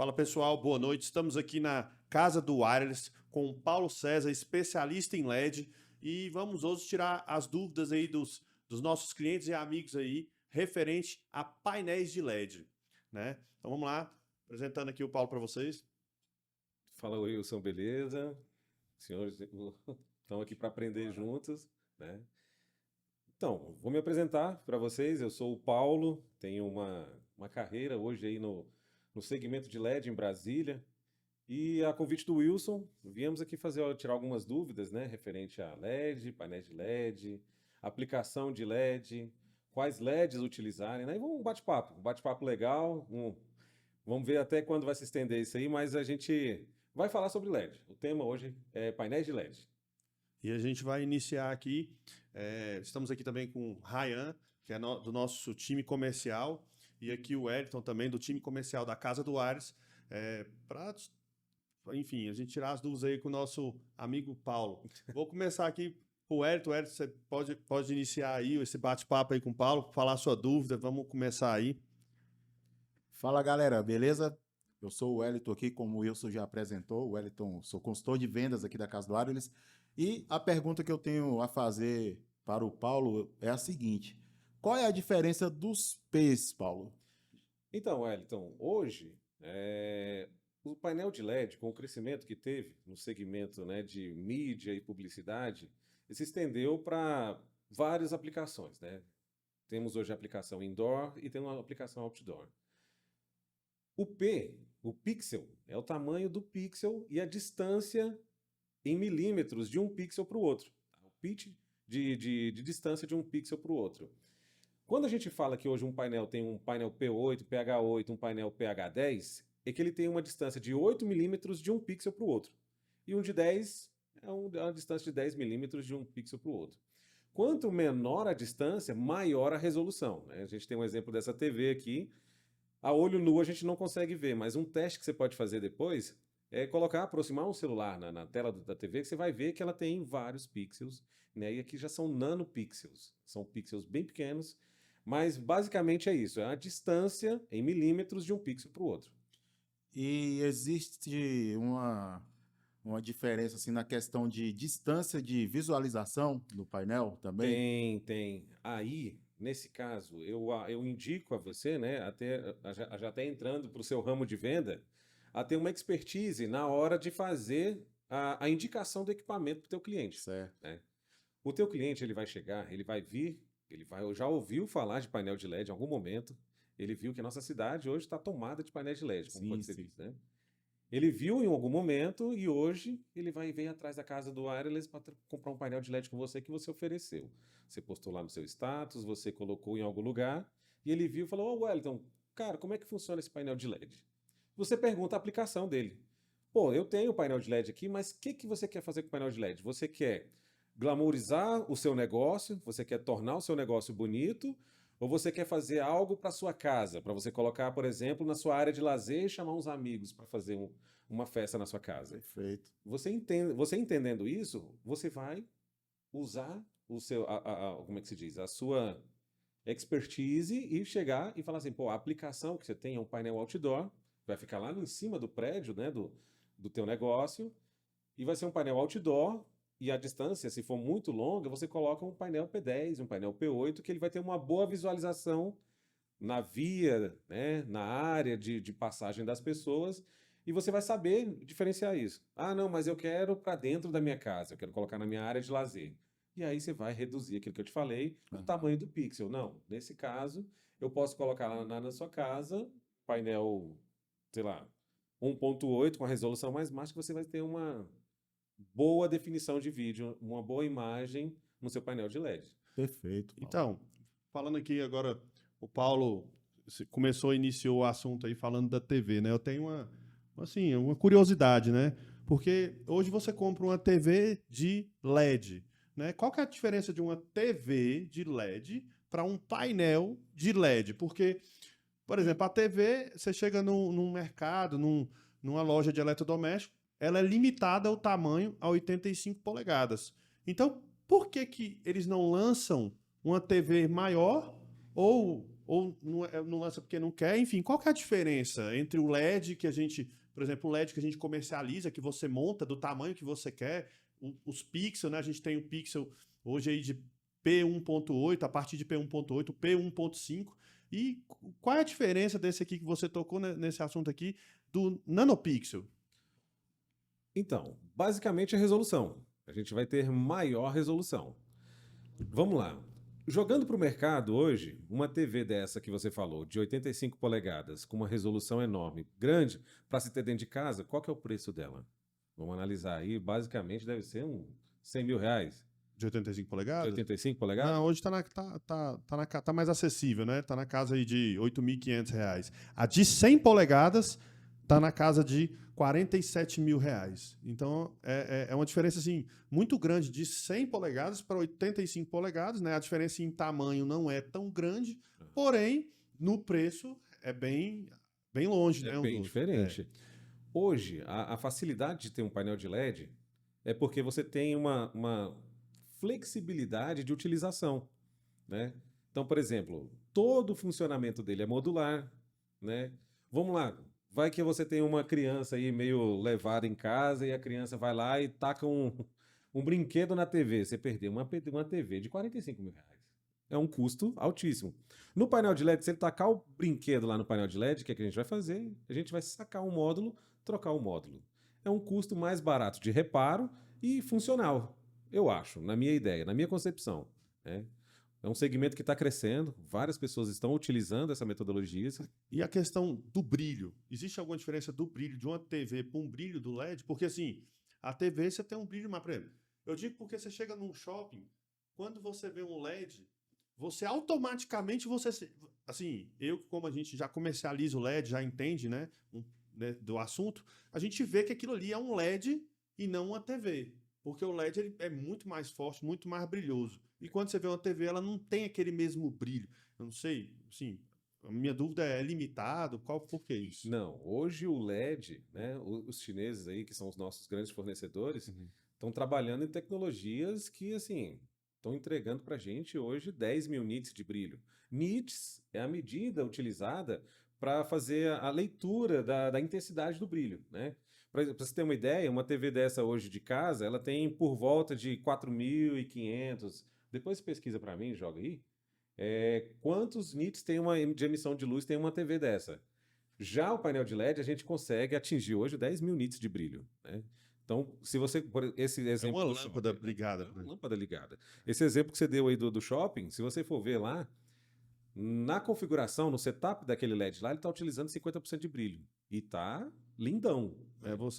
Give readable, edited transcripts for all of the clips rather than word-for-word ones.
Fala pessoal, boa noite. Estamos aqui na Casa do Wireless com o Paulo César, especialista em LED, e vamos hoje tirar as dúvidas aí dos nossos clientes e amigos aí referente a painéis de LED, né? Então vamos lá, apresentando aqui o Paulo para vocês. Fala, Wilson, beleza? Senhores, estão aqui para aprender juntos, né? Então, vou me apresentar para vocês. Eu sou o Paulo, tenho uma carreira hoje aí no segmento de LED em Brasília. E a convite do Wilson, viemos aqui tirar algumas dúvidas, né? Referente a LED, painéis de LED, aplicação de LED, quais LEDs utilizarem, né? E vamos um bate-papo legal. Vamos ver até quando vai se estender isso aí, mas a gente vai falar sobre LED. O tema hoje é painéis de LED. E a gente vai iniciar aqui, estamos aqui também com o Ryan, que é do nosso time comercial, e aqui o Wellington também, do time comercial da Casa do Ares, para, enfim, a gente tirar as dúvidas aí com o nosso amigo Paulo. Vou começar aqui com o Wellington. Wellington, você pode iniciar aí esse bate-papo aí com o Paulo, falar a sua dúvida, vamos começar aí. Fala galera, beleza? Eu sou o Wellington aqui, como o Wilson já apresentou. O Wellington, sou consultor de vendas aqui da Casa do Wireless. E a pergunta que eu tenho a fazer para o Paulo é a seguinte: qual é a diferença dos P's, Paulo? Então, Wellington, hoje o painel de LED, com o crescimento que teve no segmento, né, de mídia e publicidade, se estendeu para várias aplicações, né? Temos hoje a aplicação indoor e temos uma aplicação outdoor. O P, o pixel, é o tamanho do pixel e a distância em milímetros de um pixel para o outro. O pitch de distância de um pixel para o outro. Quando a gente fala que hoje um painel tem um painel P8, PH8, um painel PH10, é que ele tem uma distância de 8 milímetros de um pixel para o outro. E um de 10 é uma distância de 10 milímetros de um pixel para o outro. Quanto menor a distância, maior a resolução, né? A gente tem um exemplo dessa TV aqui. A olho nu a gente não consegue ver, mas um teste que você pode fazer depois é aproximar um celular na tela da TV, que você vai ver que ela tem vários pixels, né? E aqui já são nanopixels, são pixels bem pequenos, mas basicamente é isso, é a distância em milímetros de um pixel para o outro. E existe uma diferença assim, na questão de distância de visualização do painel também? Tem. Aí, nesse caso, eu indico a você, né, até entrando para o seu ramo de venda, a ter uma expertise na hora de fazer a indicação do equipamento para o teu cliente. Certo. Né? O teu cliente, ele vai chegar, ele vai vir, já ouviu falar de painel de LED em algum momento, ele viu que a nossa cidade hoje está tomada de painéis de LED, como pode ser visto, né? Ele viu em algum momento e hoje ele vem atrás da Casa do Wireless para comprar um painel de LED com você que você ofereceu. Você postou lá no seu status, você colocou em algum lugar e ele viu e falou: "Ô Wellington, cara, como é que funciona esse painel de LED?" Você pergunta a aplicação dele. Pô, eu tenho o painel de LED aqui, mas o que você quer fazer com o painel de LED? Você quer glamourizar o seu negócio? Você quer tornar o seu negócio bonito? Ou você quer fazer algo para sua casa, para você colocar, por exemplo, na sua área de lazer e chamar uns amigos para fazer uma festa na sua casa? Perfeito. Você entendendo isso, você vai usar como é que se diz? A sua expertise e chegar e falar assim, pô, a aplicação que você tem é um painel outdoor, vai ficar lá em cima do prédio, né, do teu negócio, e vai ser um painel outdoor. E a distância, se for muito longa, você coloca um painel P10, um painel P8, que ele vai ter uma boa visualização na via, né, na área de passagem das pessoas, e você vai saber diferenciar isso. Ah, não, mas eu quero para dentro da minha casa, eu quero colocar na minha área de lazer. E aí você vai reduzir aquilo que eu te falei, o tamanho do pixel. Não, nesse caso, eu posso colocar lá na sua casa, painel, sei lá, 1.8 com a resolução mais baixa, que você vai ter uma boa definição de vídeo, uma boa imagem no seu painel de LED. Perfeito. Paulo. Então, falando aqui agora, o Paulo iniciou o assunto aí falando da TV, né? Eu tenho uma curiosidade, né? Porque hoje você compra uma TV de LED, né? Qual que é a diferença de uma TV de LED para um painel de LED? Porque, por exemplo, a TV, você chega num mercado, numa loja de eletrodoméstico, ela é limitada ao tamanho a 85 polegadas. Então, por que eles não lançam uma TV maior ou ou não lança porque não quer? Enfim, qual que é a diferença entre o LED que a gente, por exemplo, o LED que a gente comercializa, que você monta do tamanho que você quer, os pixels, né? A gente tem o pixel hoje aí de P1.8, a partir de P1.8, P1.5. E qual é a diferença desse aqui que você tocou nesse assunto aqui, do nanopixel? Então, basicamente a resolução. A gente vai ter maior resolução. Vamos lá. Jogando para o mercado hoje, uma TV dessa que você falou, de 85 polegadas, com uma resolução enorme, grande, para se ter dentro de casa, qual que é o preço dela? Vamos analisar aí. Basicamente deve ser uns 100 mil reais. De 85 De polegadas? 85 polegadas? Não, hoje tá mais acessível, né? Tá na casa aí de R$ 8.500. A de 100 polegadas tá na casa de R$ 47 mil. Então, é uma diferença, assim, muito grande de 100 polegadas para 85 polegadas, né? A diferença em tamanho não é tão grande, porém, no preço é bem longe, né? É bem diferente. Hoje, a facilidade de ter um painel de LED é porque você tem uma flexibilidade de utilização, né? Então, por exemplo, todo o funcionamento dele é modular, né? Vamos lá, vai que você tem uma criança aí meio levada em casa e a criança vai lá e taca um brinquedo na TV. Você perdeu uma TV de 45 mil reais. É um custo altíssimo. No painel de LED, se ele tacar o brinquedo lá no painel de LED, o que é que a gente vai fazer? A gente vai sacar um módulo, trocar o módulo. É um custo mais barato de reparo e funcional, eu acho, na minha ideia, na minha concepção, né? É um segmento que está crescendo, várias pessoas estão utilizando essa metodologia. E a questão do brilho. Existe alguma diferença do brilho de uma TV para um brilho do LED? Porque, assim, a TV você tem um brilho mais... Por exemplo, eu digo porque você chega num shopping, quando você vê um LED, você automaticamente, assim, como a gente já comercializa o LED, já entende, né, do assunto, a gente vê que aquilo ali é um LED e não uma TV. Porque o LED ele é muito mais forte, muito mais brilhoso. E quando você vê uma TV, ela não tem aquele mesmo brilho. Eu não sei, assim, a minha dúvida é limitado, por que isso? Não, hoje o LED, né, os chineses aí, que são os nossos grandes fornecedores, estão trabalhando em tecnologias que, assim, estão entregando para a gente hoje 10 mil nits de brilho. Nits é a medida utilizada para fazer a leitura da intensidade do brilho, né? Para você ter uma ideia, uma TV dessa hoje de casa, ela tem por volta de 4.500. Depois você pesquisa para mim, joga aí. Quantos nits tem de emissão de luz tem uma TV dessa? Já o painel de LED, a gente consegue atingir hoje 10 mil nits de brilho, né? Então, se você... Esse exemplo é uma lâmpada ligada. É uma lâmpada ligada. Esse exemplo que você deu aí do shopping, se você for ver lá, na configuração, no setup daquele LED lá, ele está utilizando 50% de brilho. E tá lindão.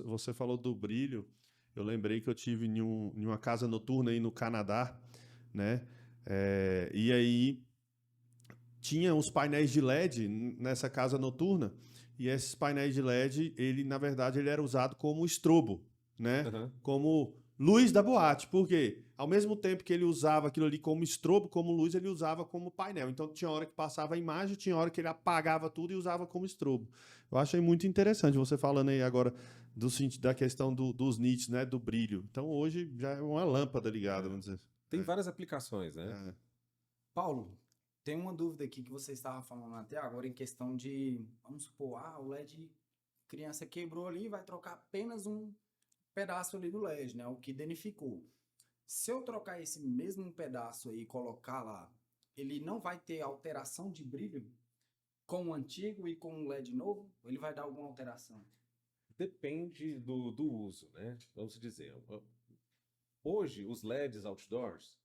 Você falou do brilho. Eu lembrei que eu tive em uma casa noturna aí no Canadá, né? E aí tinha os painéis de LED nessa casa noturna. E esses painéis de LED, na verdade, ele era usado como estrobo, né? Como luz da boate. Por quê? Ao mesmo tempo que ele usava aquilo ali como estrobo, como luz, ele usava como painel. Então tinha hora que passava a imagem, tinha hora que ele apagava tudo e usava como estrobo. Eu achei muito interessante você falando aí agora da questão dos nits, né? Do brilho. Então hoje já é uma lâmpada ligada, vamos dizer. Tem várias aplicações, né? Paulo, tem uma dúvida aqui que você estava falando até agora em questão de, vamos supor, o LED criança quebrou ali, vai trocar apenas um pedaço ali do LED, né? O que danificou. Se eu trocar esse mesmo pedaço aí e colocar lá, ele não vai ter alteração de brilho com o antigo e com o LED novo? Ou ele vai dar alguma alteração? Depende do uso, né? Vamos dizer. Hoje, os LEDs outdoors,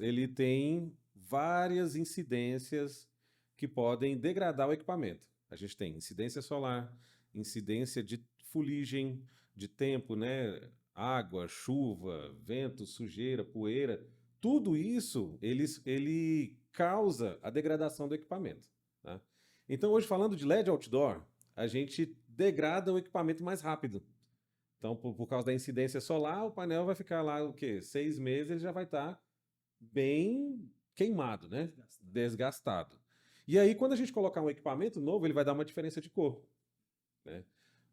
ele tem várias incidências que podem degradar o equipamento. A gente tem incidência solar, incidência de fuligem, de tempo, né? Água, chuva, vento, sujeira, poeira. Tudo isso, ele causa a degradação do equipamento, tá? Então, hoje, falando de LED outdoor, a gente degrada o equipamento mais rápido. Então, por causa da incidência solar, o painel vai ficar lá, 6 meses, ele já vai estar bem queimado, né? Desgastado. E aí, quando a gente colocar um equipamento novo, ele vai dar uma diferença de cor, né?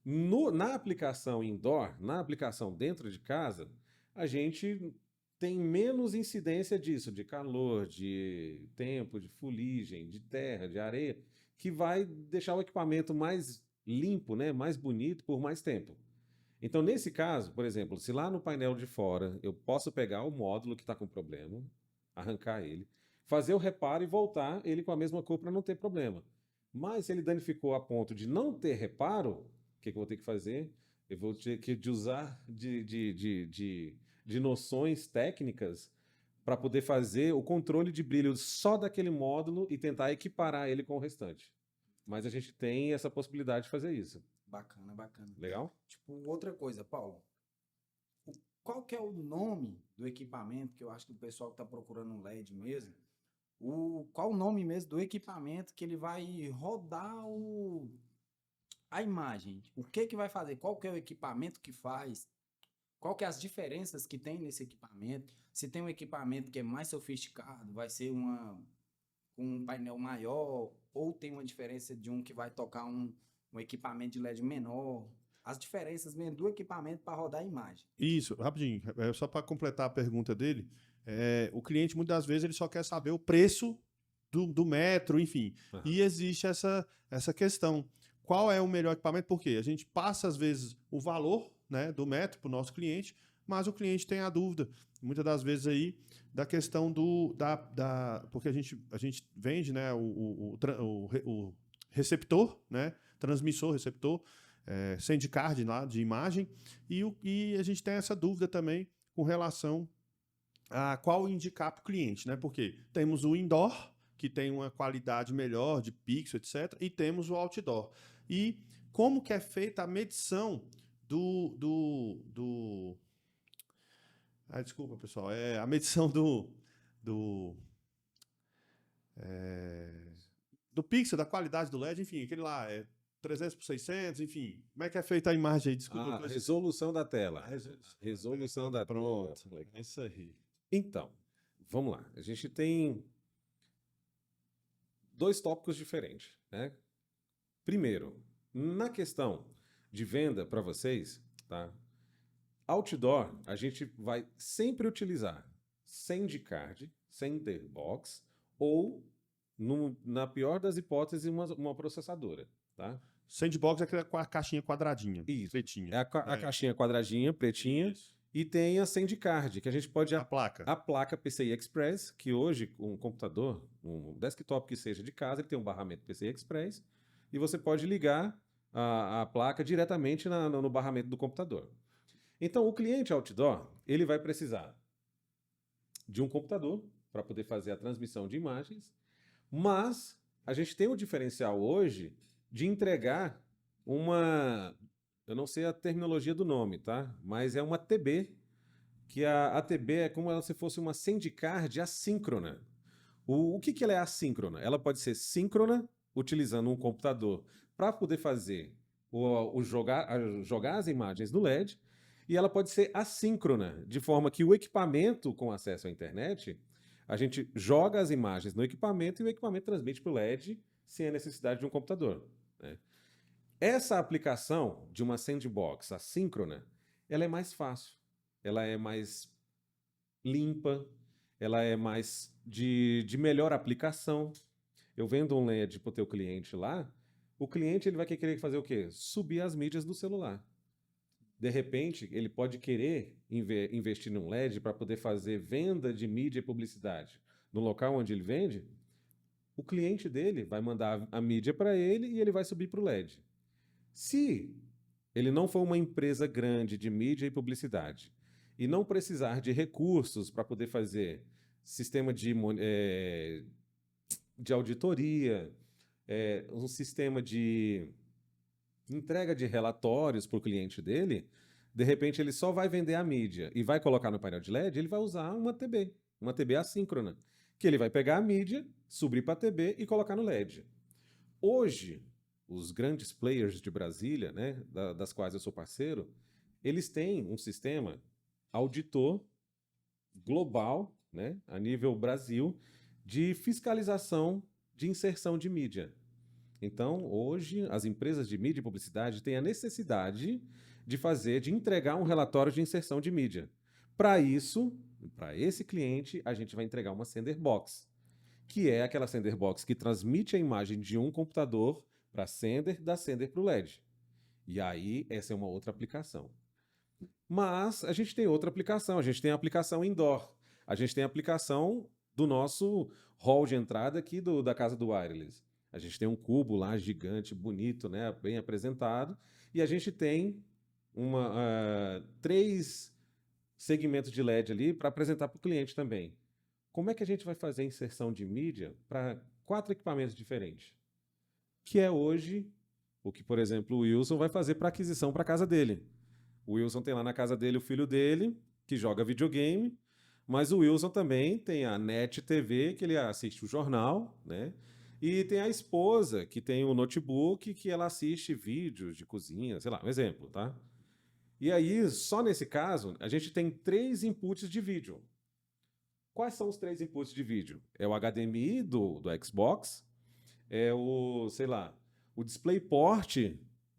Na aplicação indoor, na aplicação dentro de casa, a gente tem menos incidência disso, de calor, de tempo, de fuligem, de terra, de areia, que vai deixar o equipamento mais limpo, né, mais bonito por mais tempo. Então, nesse caso, por exemplo, se lá no painel de fora eu posso pegar o módulo que está com problema, arrancar ele, fazer o reparo e voltar ele com a mesma cor para não ter problema. Mas se ele danificou a ponto de não ter reparo, o que eu vou ter que fazer? Eu vou ter que usar de noções técnicas para poder fazer o controle de brilho só daquele módulo e tentar equiparar ele com o restante. Mas a gente tem essa possibilidade de fazer isso. Bacana, bacana. Legal? Tipo, outra coisa, Paulo. Qual que é o nome do equipamento, que eu acho que o pessoal que está procurando um LED mesmo, qual o nome mesmo do equipamento que ele vai rodar a imagem? O que vai fazer? Qual que é o equipamento que faz? Qual que é as diferenças que tem nesse equipamento? Se tem um equipamento que é mais sofisticado, vai ser um painel maior, ou tem uma diferença de um que vai tocar um equipamento de LED menor? As diferenças mesmo do equipamento para rodar a imagem. Isso, rapidinho, só para completar a pergunta dele, o cliente muitas das vezes ele só quer saber o preço do metro, enfim, e existe essa questão. Qual é o melhor equipamento? Porque a gente passa às vezes o valor, né, do metro para o nosso cliente, mas o cliente tem a dúvida, muitas das vezes aí, da questão porque a gente vende, né, o receptor, né, transmissor, receptor, sendcard lá de imagem, e a gente tem essa dúvida também com relação a qual indicar para o cliente, né? Porque temos o indoor, que tem uma qualidade melhor de pixel, etc., e temos o outdoor. E como que é feita a medição desculpa, pessoal, a medição do pixel, da qualidade do LED, enfim, aquele lá 300 por 600, enfim. Como é que é feita a imagem aí? Desculpa. A resolução da tela. Resolução da Pronto, tela. é isso aí. Então, vamos lá. A gente tem dois tópicos diferentes, né? Primeiro, na questão de venda para vocês, tá? Outdoor, a gente vai sempre utilizar sendcard, senderbox ou, na pior das hipóteses, uma processadora, tá? Sandbox é aquela com a caixinha quadradinha, Isso. pretinha. É a caixinha quadradinha, pretinha, Isso. e tem a sendcard, que a gente pode... A placa. A placa PCI Express, que hoje um computador, um desktop que seja de casa, ele tem um barramento PCI Express, e você pode ligar a placa diretamente no barramento do computador. Então, o cliente outdoor, ele vai precisar de um computador para poder fazer a transmissão de imagens, mas a gente tem o diferencial hoje de entregar eu não sei a terminologia do nome, tá? Mas é uma TB, que a TB é como se fosse uma sendcard assíncrona. O que ela é assíncrona? Ela pode ser síncrona, utilizando um computador para poder fazer jogar as imagens no LED, e ela pode ser assíncrona, de forma que o equipamento com acesso à internet, a gente joga as imagens no equipamento e o equipamento transmite para o LED sem a necessidade de um computador, né? Essa aplicação de uma sandbox assíncrona, ela é mais fácil, ela é mais limpa, ela é mais de melhor aplicação. Eu vendo um LED para o teu cliente lá, o cliente ele vai querer fazer o quê? Subir as mídias do celular. De repente, ele pode querer investir num LED para poder fazer venda de mídia e publicidade. No local onde ele vende, o cliente dele vai mandar a mídia para ele e ele vai subir para o LED. Se ele não for uma empresa grande de mídia e publicidade e não precisar de recursos para poder fazer sistema de auditoria, um sistema de entrega de relatórios para o cliente dele, de repente ele só vai vender a mídia e vai colocar no painel de LED, ele vai usar uma TB assíncrona, que ele vai pegar a mídia, subir para a TB e colocar no LED. Hoje, os grandes players de Brasília, né, das quais eu sou parceiro, eles têm um sistema auditor global, né, a nível Brasil, de fiscalização de inserção de mídia. Então, hoje, as empresas de mídia e publicidade têm a necessidade de entregar um relatório de inserção de mídia. Para isso, Para esse cliente, a gente vai entregar uma Sender Box, que é aquela Sender Box que transmite a imagem de um computador para a Sender, da Sender para o LED. E aí, essa é uma outra aplicação. Mas a gente tem outra aplicação, a gente tem a aplicação indoor. A gente tem a aplicação do nosso hall de entrada aqui da casa do Wireless. A gente tem um cubo lá gigante, bonito, né, bem apresentado, e a gente tem 3 segmentos de LED ali para apresentar para o cliente também. Como é que a gente vai fazer a inserção de mídia para 4 equipamentos diferentes? Que é hoje o que, por exemplo, o Wilson vai fazer para aquisição para a casa dele. O Wilson tem lá na casa dele o filho dele, que joga videogame, mas o Wilson também tem a NET TV, que ele assiste o jornal, né? E tem a esposa, que tem o notebook, que ela assiste vídeos de cozinha, sei lá, um exemplo, tá? E aí, só nesse caso, a gente tem 3 inputs de vídeo. Quais são os 3 inputs de vídeo? É o HDMI do Xbox, é o DisplayPort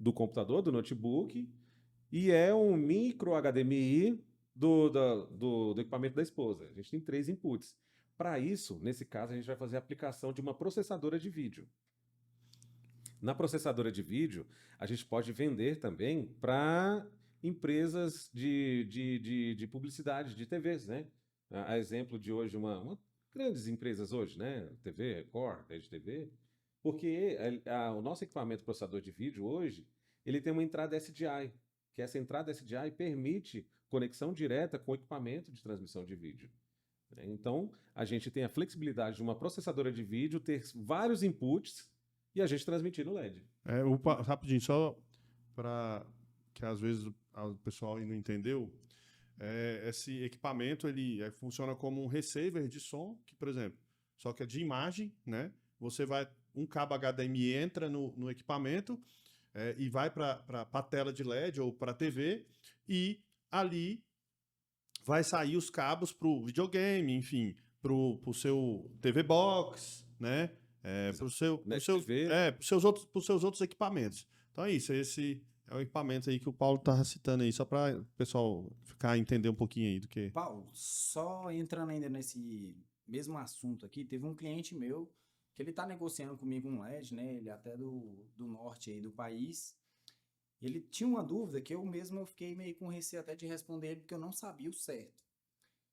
do computador, do notebook, e é um micro HDMI do equipamento da esposa. A gente tem 3 inputs. Para isso, nesse caso, a gente vai fazer a aplicação de uma processadora de vídeo. Na processadora de vídeo, a gente pode vender também para empresas de publicidade, de TVs, né? A exemplo de hoje, grandes empresas hoje, né? TV, Record, Rede TV, porque o nosso equipamento processador de vídeo hoje, ele tem uma entrada SDI, que essa entrada SDI permite conexão direta com o equipamento de transmissão de vídeo. Então, a gente tem a flexibilidade de uma processadora de vídeo ter vários inputs e a gente transmitir no LED. Rapidinho, só para que às vezes o pessoal não entendeu, esse equipamento ele funciona como um receiver de som, que, por exemplo, só que é de imagem, né? Um cabo HDMI entra no equipamento e vai para a tela de LED ou para a TV, e ali vai sair os cabos para o videogame, enfim, para o seu TV Box, né? Para os seus outros equipamentos. Então é isso, esse é o equipamento aí que o Paulo estava citando aí, só para o pessoal entender um pouquinho aí do que... Paulo, só entrando ainda nesse mesmo assunto aqui, teve um cliente meu que ele está negociando comigo um LED, né? Ele é até do norte aí do país. Ele tinha uma dúvida que eu fiquei meio com receio até de responder ele, porque eu não sabia o certo.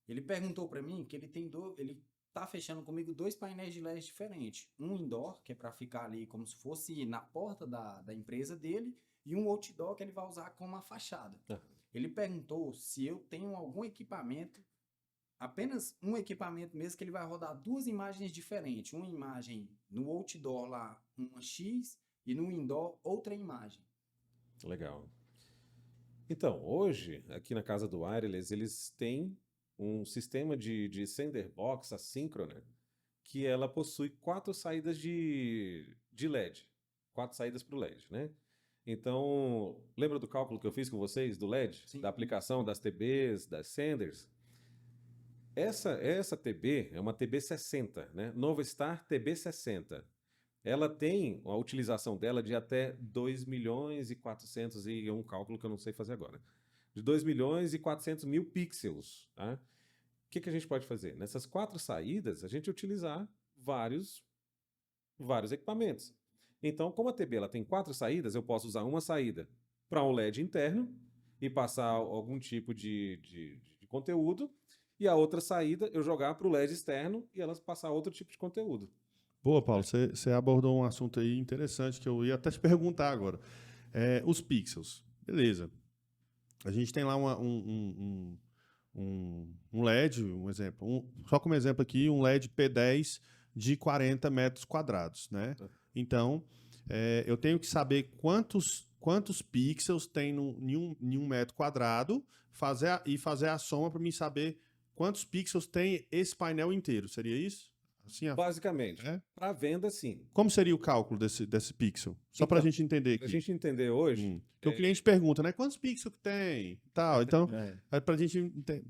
Ele perguntou para mim que ele tá fechando comigo 2 painéis de LED diferentes. Um indoor, que é para ficar ali como se fosse na porta da empresa dele, e um outdoor que ele vai usar como a fachada. Ele perguntou se eu tenho algum equipamento, apenas um equipamento mesmo, que ele vai rodar 2 imagens diferentes. Uma imagem no outdoor lá, uma X, e no indoor outra imagem. Legal. Então, hoje, aqui na casa do Wireless, eles têm um sistema de Sender Box assíncrona, que ela possui 4 saídas de LED. 4 saídas para o LED, né? Então, lembra do cálculo que eu fiz com vocês do LED? Sim. Da aplicação das TBs, das Senders? Essa TB é uma TB60, né? Novastar TB60. Ela tem a utilização dela de até 2 milhões e 400 e um cálculo que eu não sei fazer agora. De 2 milhões e 400 mil pixels. Tá? O que a gente pode fazer? Nessas 4 saídas, a gente utilizar vários equipamentos. Então, como a TB ela tem 4 saídas, eu posso usar uma saída para um LED interno e passar algum tipo de conteúdo, e a outra saída eu jogar para o LED externo e elas passar outro tipo de conteúdo. Boa, Paulo, você abordou um assunto aí interessante que eu ia até te perguntar agora. Os pixels, beleza. A gente tem lá um LED, um exemplo, só como exemplo aqui, um LED P10 de 40 metros quadrados, né? Então, eu tenho que saber quantos pixels tem em um metro quadrado e fazer a soma para mim saber quantos pixels tem esse painel inteiro. Seria isso? Assim, basicamente, para venda, sim. Como seria o cálculo desse pixel? Só para a gente entender aqui. Para a gente entender hoje... Porque o cliente pergunta, né? Quantos pixels que tem? Tal. Então, para a gente entender.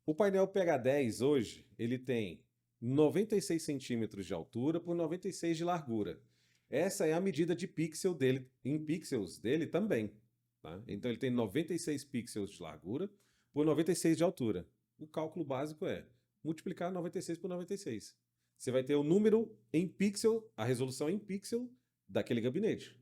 O painel PH10 hoje, ele tem 96 centímetros de altura por 96 de largura. Essa é a medida de pixel dele, em pixels dele também. Tá? Então, ele tem 96 pixels de largura por 96 de altura. o cálculo básico é multiplicar 96 por 96. Você vai ter o número em pixel, a resolução em pixel daquele gabinete.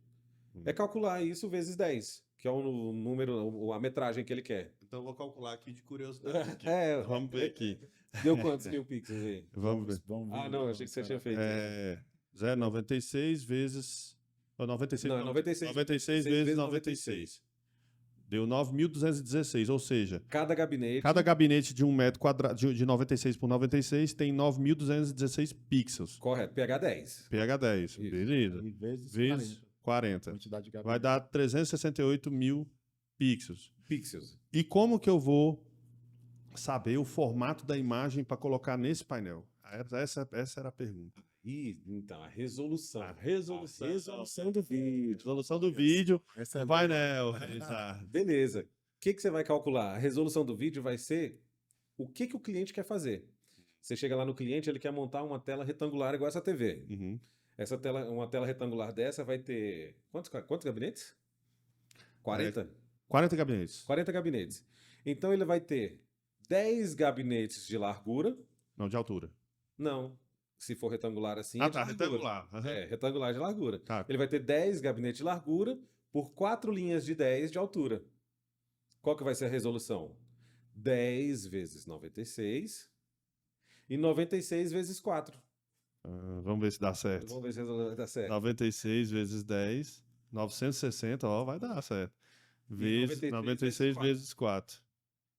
É calcular isso vezes 10, que é o número, a metragem que ele quer. Então eu vou calcular aqui de curiosidade. aqui. É, Vamos ver aqui. deu quantos mil pixels aí? Vamos ver. Vamos ver. Ah, não, achei que você tinha feito. É 0,96 vezes... ou 96, Não, é 96. 96 vezes 96. Deu 9.216, ou seja, Cada gabinete. cada gabinete de 1 metro quadrado, de 96 por 96 tem 9.216 pixels. Correto, pH 10. pH 10, Isso. beleza. E vezes Vezes 40. quantidade de Vai dar 368 mil pixels. Pixels. E como que eu vou saber o formato da imagem para colocar nesse painel? Essa era a pergunta. E, então, a resolução. A resolução. A resolução do vídeo. Resolução do vídeo, Essa é o painel. Exato. Beleza. O que você vai calcular? A resolução do vídeo vai ser o que o cliente quer fazer. Você chega lá no cliente, ele quer montar uma tela retangular igual essa TV. Uhum. Uma tela retangular dessa vai ter... Quantos gabinetes? 40? 40 gabinetes. 40 gabinetes. Então ele vai ter 10 gabinetes de largura. Não, de altura. Não. Se for retangular assim, Ah, de tá, largura. retangular. Uhum. É, retangular de largura. Tá. Ele vai ter 10 gabinetes de largura por 4 linhas de 10 de altura. Qual que vai ser a resolução? 10 vezes 96 e 96 vezes 4. Vamos ver se dá certo. Vamos ver se a resolução dá certo. 96 vezes 10, 960, ó, vai dar certo. Vezes 96 vezes 4.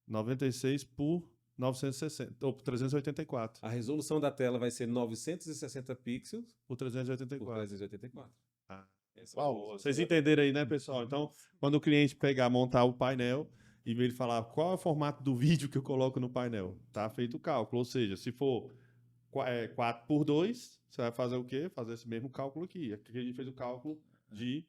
96 por 960, ou por 384. A resolução da tela vai ser 960 pixels Por por 384. 384. Ah. Essa é uma boa. Vocês entenderam aí, né, pessoal? Então, quando o cliente pegar, montar o painel e ele falar qual é o formato do vídeo que eu coloco no painel, tá feito o cálculo. Ou seja, se for 4 por 2, você vai fazer o quê? Fazer esse mesmo cálculo aqui. Aqui a gente fez o cálculo de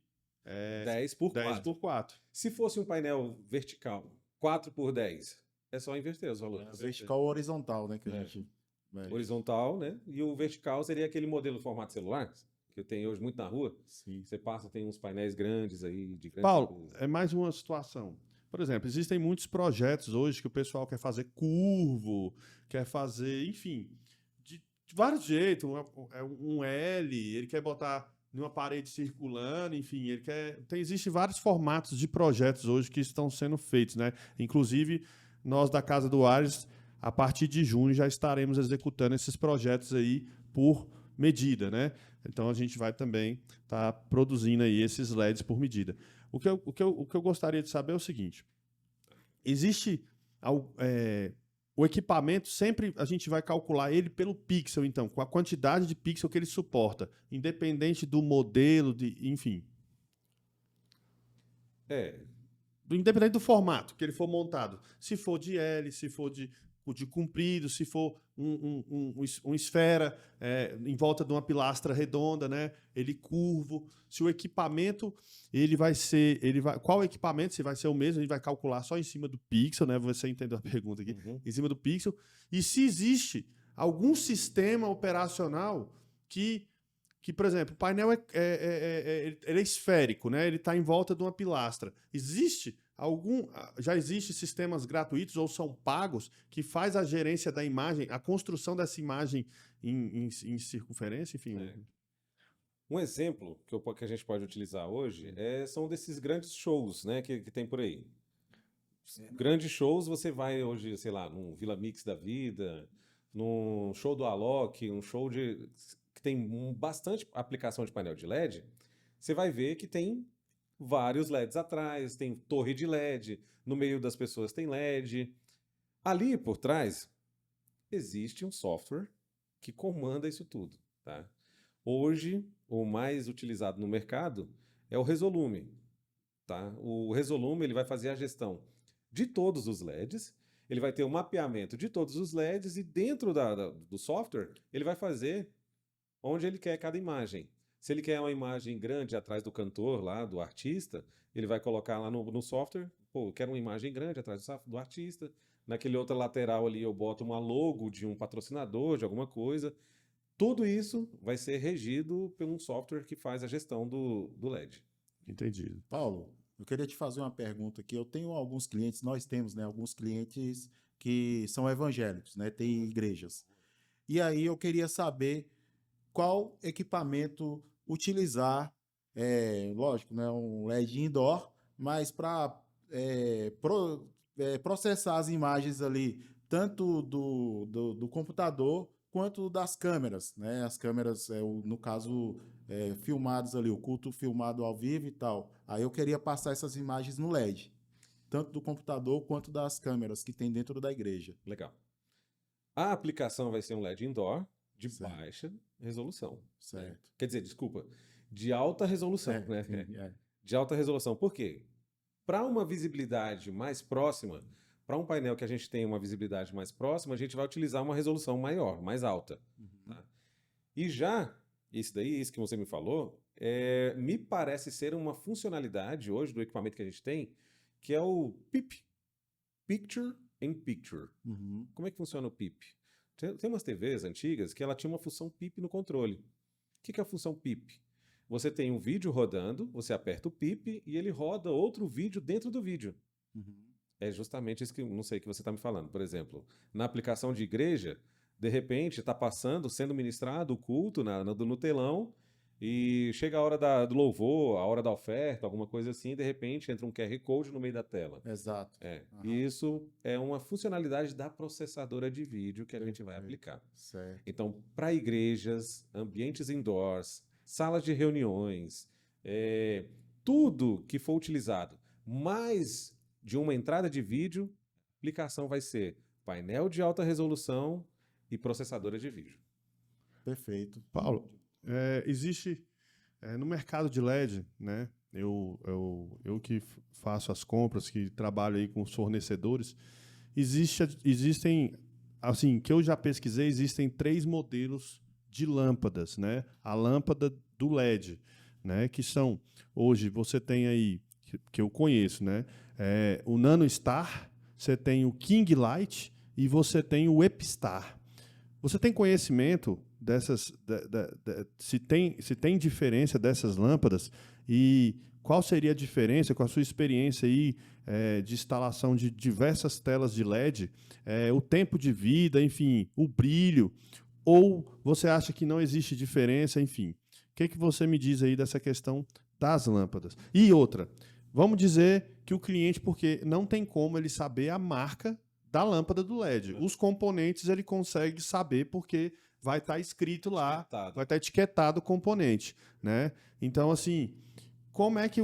10 por 10 4. por 4. Se fosse um painel vertical, 4 por 10, é só inverter os valores. vertical ou horizontal, né? Que a É. gente vai... Horizontal, né? E o vertical seria aquele modelo formato celular, que eu tenho hoje muito na rua. Sim. Você passa, tem uns painéis grandes aí, de grandes... Paulo, é mais uma situação. Por exemplo, existem muitos projetos hoje que o pessoal quer fazer curvo, quer fazer, enfim, de vários jeitos. Um L, ele quer botar numa parede circulando, enfim, ele quer. Existem vários formatos de projetos hoje que estão sendo feitos, né? Inclusive, nós da Casa do Ares, a partir de junho, já estaremos executando esses projetos aí por medida, né? Então a gente vai também estar produzindo aí esses LEDs por medida. O que eu gostaria de saber é o seguinte: existe o equipamento, sempre a gente vai calcular ele pelo pixel, então, com a quantidade de pixel que ele suporta, independente do modelo, enfim. Independente do formato que ele for montado. Se for de L, se for de comprido, se for uma esfera em volta de uma pilastra redonda, né? Ele curvo. Se o equipamento qual equipamento? Se vai ser o mesmo, a gente vai calcular só em cima do pixel, né? Você entendeu a pergunta aqui? Uhum. Em cima do pixel. E se existe algum sistema operacional que por exemplo, o painel ele é esférico, né? Ele está em volta de uma pilastra. Já existe sistemas gratuitos ou são pagos que faz a gerência da imagem, a construção dessa imagem em circunferência, enfim. Um exemplo que a gente pode utilizar hoje são desses grandes shows, né, que tem por aí. Grandes shows, você vai hoje, sei lá, num Vila Mix da vida, num show do Alok, um show que tem bastante aplicação de painel de LED, você vai ver que tem vários LEDs atrás, tem torre de LED, no meio das pessoas tem LED. Ali por trás existe um software que comanda isso tudo, tá? Hoje, o mais utilizado no mercado é o Resolume, tá? O Resolume ele vai fazer a gestão de todos os LEDs, ele vai ter o mapeamento de todos os LEDs e dentro do software ele vai fazer onde ele quer cada imagem. Se ele quer uma imagem grande atrás do cantor lá, do artista, ele vai colocar lá no software, eu quero uma imagem grande atrás do artista. Naquele outro lateral ali eu boto uma logo de um patrocinador, de alguma coisa. Tudo isso vai ser regido por um software que faz a gestão do LED. Entendido. Paulo, eu queria te fazer uma pergunta aqui. Eu tenho alguns clientes, nós temos, né, alguns clientes que são evangélicos, né? Tem igrejas. E aí eu queria saber qual equipamento utilizar, lógico, né? Um LED indoor, mas para processar as imagens ali, tanto do computador quanto das câmeras, né? As câmeras, no caso, filmadas ali, o culto filmado ao vivo e tal. Aí eu queria passar essas imagens no LED, tanto do computador quanto das câmeras que tem dentro da igreja. Legal. A aplicação vai ser um LED indoor de Certo. baixa resolução. Certo. Quer dizer, desculpa, de alta resolução, né? Sim, De alta resolução. Por quê? Para uma visibilidade mais próxima, para um painel que a gente tem uma visibilidade mais próxima, a gente vai utilizar uma resolução maior, mais alta. Tá? E já, isso que você me falou, me parece ser uma funcionalidade hoje do equipamento que a gente tem, que é o PIP, Picture in Picture. Uhum. Como é que funciona o PIP? Tem umas TVs antigas que ela tinha uma função PIP no controle. O que é a função PIP? Você tem um vídeo rodando, você aperta o PIP e ele roda outro vídeo dentro do vídeo. Uhum. É justamente isso que não sei que você está me falando. Por exemplo, na aplicação de igreja, de repente está passando, sendo ministrado o culto no telão e chega a hora do louvor, a hora da oferta, alguma coisa assim, e de repente entra um QR Code no meio da tela. Exato. Aham. E isso é uma funcionalidade da processadora de vídeo que a gente vai aplicar. Certo. Então, para igrejas, ambientes indoors, salas de reuniões, tudo que for utilizado mais de uma entrada de vídeo, a aplicação vai ser painel de alta resolução e processadora de vídeo. Perfeito. Paulo, existe no mercado de LED, né? Eu que faço as compras, que trabalho aí com os fornecedores, existem, assim, que eu já pesquisei, existem 3 modelos de lâmpadas, né? A lâmpada do LED, né? Que são, hoje você tem aí, que eu conheço, né? O Nano Star, você tem o King Light e você tem o Epistar. Você tem conhecimento dessas, se tem diferença dessas lâmpadas e qual seria a diferença com a sua experiência aí de instalação de diversas telas de LED, o tempo de vida, enfim, o brilho, ou você acha que não existe diferença, enfim. O que você me diz aí dessa questão das lâmpadas? E outra, vamos dizer que o cliente, porque não tem como ele saber a marca da lâmpada do LED. Os componentes ele consegue saber porque vai estar escrito lá, vai estar etiquetado o componente, né? Então, assim, como é que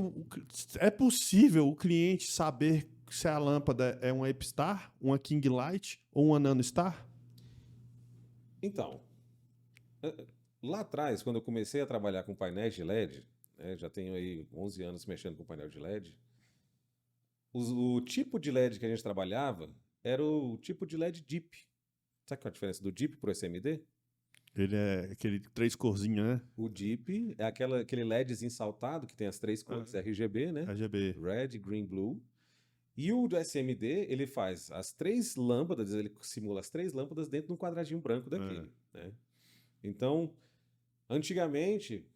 é possível o cliente saber se a lâmpada é uma Epistar, uma King Light ou uma Nano Star? Então, lá atrás, quando eu comecei a trabalhar com painéis de LED, já tenho aí 11 anos mexendo com painel de LED, o tipo de LED que a gente trabalhava era o tipo de LED DIP. Sabe qual é a diferença do DIP para o SMD? Ele é aquele 3 corzinhas, né? O DIP é aquele LEDzinho saltado que tem as 3 cores RGB, né? RGB. Red, Green, Blue. E o do SMD, ele faz as 3 lâmpadas, ele simula as 3 lâmpadas dentro de um quadradinho branco daquele. Né? Então, antigamente,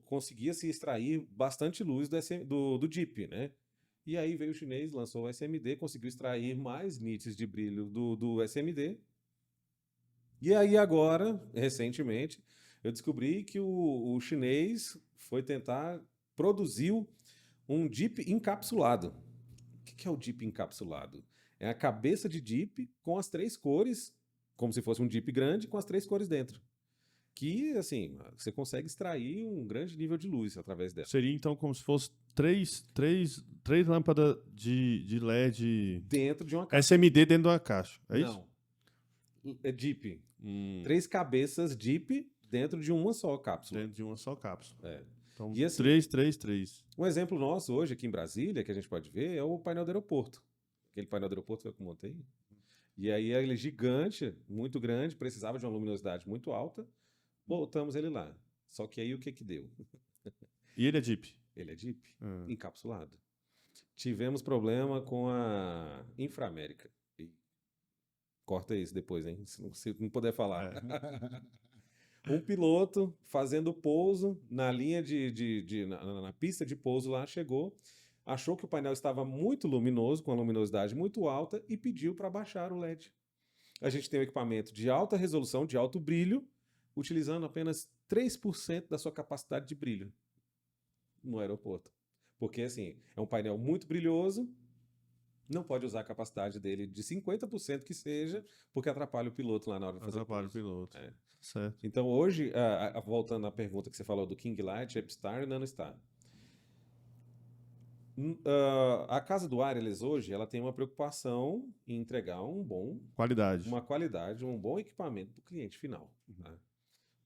conseguia-se extrair bastante luz do DIP, né? E aí veio o chinês, lançou o SMD, conseguiu extrair mais nits de brilho do SMD. E aí agora, recentemente, eu descobri que o chinês foi tentar produzir um DIP encapsulado. O que é o DIP encapsulado? É a cabeça de DIP com as 3 cores, como se fosse um DIP grande, com as 3 cores dentro. Que, assim, você consegue extrair um grande nível de luz através dela. Seria, então, como se fosse três lâmpadas de LED... Dentro de uma caixa. SMD dentro de uma caixa, é isso? Não. É DIP. 3 cabeças DIP dentro de uma só cápsula. Dentro de uma só cápsula. Então, E assim, 3. Um exemplo nosso hoje aqui em Brasília, que a gente pode ver, é o painel do aeroporto. Aquele painel do aeroporto que eu montei. E aí ele é gigante, muito grande, precisava de uma luminosidade muito alta. Botamos ele lá. Só que aí o que deu? E ele é DIP? Ele é DIP, encapsulado. Tivemos problema com a Inframérica. Corta isso depois, hein? Se não puder falar. Um piloto fazendo pouso na linha na pista de pouso lá, chegou, achou que o painel estava muito luminoso, com a luminosidade muito alta, e pediu para baixar o LED. A gente tem um equipamento de alta resolução, de alto brilho, utilizando apenas 3% da sua capacidade de brilho no aeroporto. Porque, assim, é um painel muito brilhoso, não pode usar a capacidade dele de 50% que seja, porque atrapalha o piloto lá na hora de fazer Atrapalha o pouso. piloto. É. Certo. Então, hoje, voltando à pergunta que você falou do King Light, Epstar e Nanostar. A Casa do Wireless hoje, ela tem uma preocupação em entregar Qualidade. uma qualidade, um bom equipamento para o cliente final. Tá?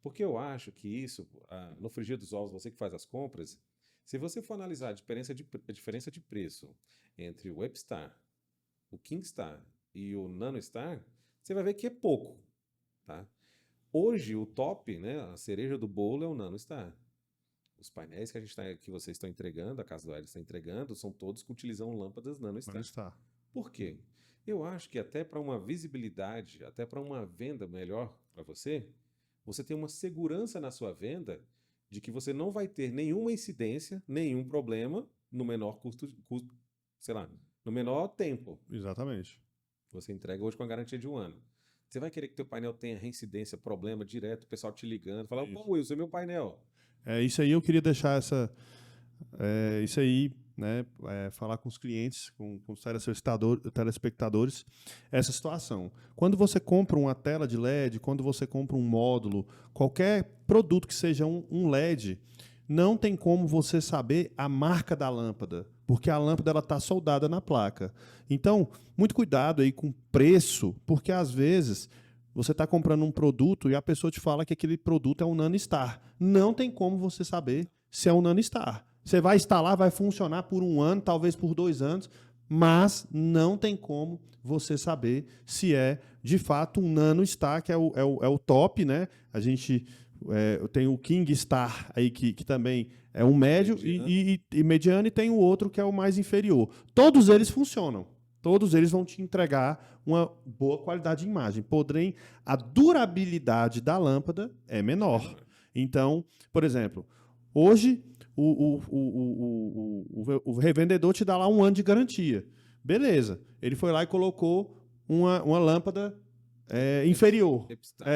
Porque eu acho que isso, no frigir dos ovos, você que faz as compras, se você for analisar a diferença de preço entre o Epstar, o Kingstar e o Nanostar, você vai ver que é pouco. Tá? Hoje, o top, né, a cereja do bolo é o Nanostar. Os painéis que vocês estão entregando, a Casa do Wireless está entregando, são todos que utilizam lâmpadas Nanostar. Nanostar. Por quê? Eu acho que até para uma visibilidade, até para uma venda melhor para você tem uma segurança na sua venda de que você não vai ter nenhuma incidência, nenhum problema no menor sei lá, no menor tempo. Exatamente. Você entrega hoje com a garantia de 1 ano. Você vai querer que teu painel tenha reincidência, problema direto, o pessoal te ligando, falando, pô, Wilson, é meu painel. Isso aí eu queria deixar isso aí, né, falar com os clientes, com os telespectadores, essa situação. Quando você compra uma tela de LED, quando você compra um módulo, qualquer produto que seja um LED, não tem como você saber a marca da lâmpada, porque a lâmpada está soldada na placa. Então, muito cuidado aí com preço, porque às vezes você está comprando um produto e a pessoa te fala que aquele produto é um Nanostar. Não tem como você saber se é um Nanostar. Você vai instalar, vai funcionar por 1 ano, talvez por 2 anos, mas não tem como você saber se é, de fato, um Nanostar, que é o top, né? A gente tem o Kingstar aí, que também é um médio, e mediano, e tem o outro que é o mais inferior. Todos eles funcionam. Todos eles vão te entregar uma boa qualidade de imagem. Porém, a durabilidade da lâmpada é menor. Então, por exemplo, hoje o revendedor te dá lá 1 ano de garantia. Beleza. Ele foi lá e colocou uma lâmpada inferior.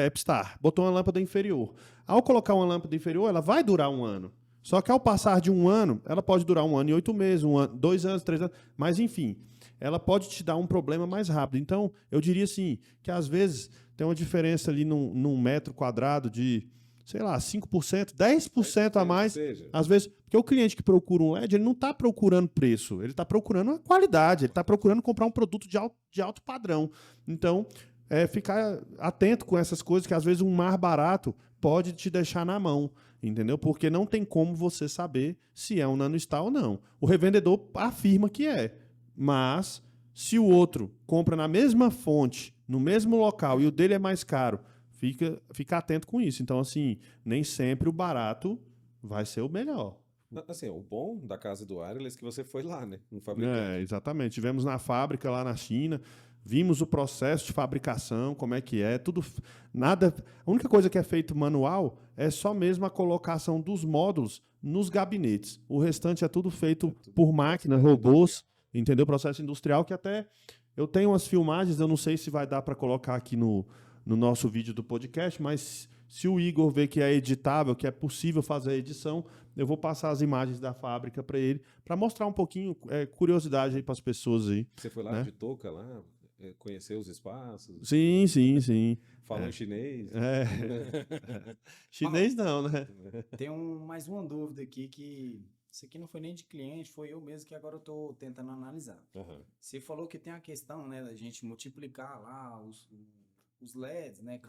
Epstar. Botou uma lâmpada inferior. Ao colocar uma lâmpada inferior, ela vai durar 1 ano. Só que ao passar de 1 ano, ela pode durar 1 ano e 8 meses, 2 anos, 3 anos, mas enfim, ela pode te dar um problema mais rápido. Então, eu diria assim, que às vezes tem uma diferença ali num metro quadrado de, sei lá, 5%, 10% a mais. Às vezes, porque o cliente que procura um LED, ele não está procurando preço, ele está procurando a qualidade, ele está procurando comprar um produto de alto padrão. Então, ficar atento com essas coisas, que às vezes um mais barato pode te deixar na mão, entendeu? Porque não tem como você saber se é um Nanostar ou não. O revendedor afirma que é, mas se o outro compra na mesma fonte, no mesmo local, e o dele é mais caro, fica atento com isso. Então, assim, nem sempre o barato vai ser o melhor. Assim, o bom da Casa do Wireless é que você foi lá, né? No fabricante. Exatamente. Tivemos na fábrica lá na China, vimos o processo de fabricação, como é que é, tudo. Nada. A única coisa que é feito manual é só mesmo a colocação dos módulos nos gabinetes. O restante é tudo feito por máquinas, robôs, entendeu? Processo industrial, que até eu tenho umas filmagens, eu não sei se vai dar para colocar aqui no nosso vídeo do podcast, mas se o Igor ver que é editável, que é possível fazer a edição, eu vou passar as imagens da fábrica para ele, para mostrar um pouquinho, curiosidade aí para as pessoas aí. Você foi lá, né, de touca lá, conhecer os espaços? Sim, sim, sim. Falou em chinês? Chinês não, né? Tem mais uma dúvida aqui que... Isso aqui não foi nem de cliente, foi eu mesmo que agora eu estou tentando analisar. Você falou que tem a questão, né, da gente multiplicar lá os LEDs, né,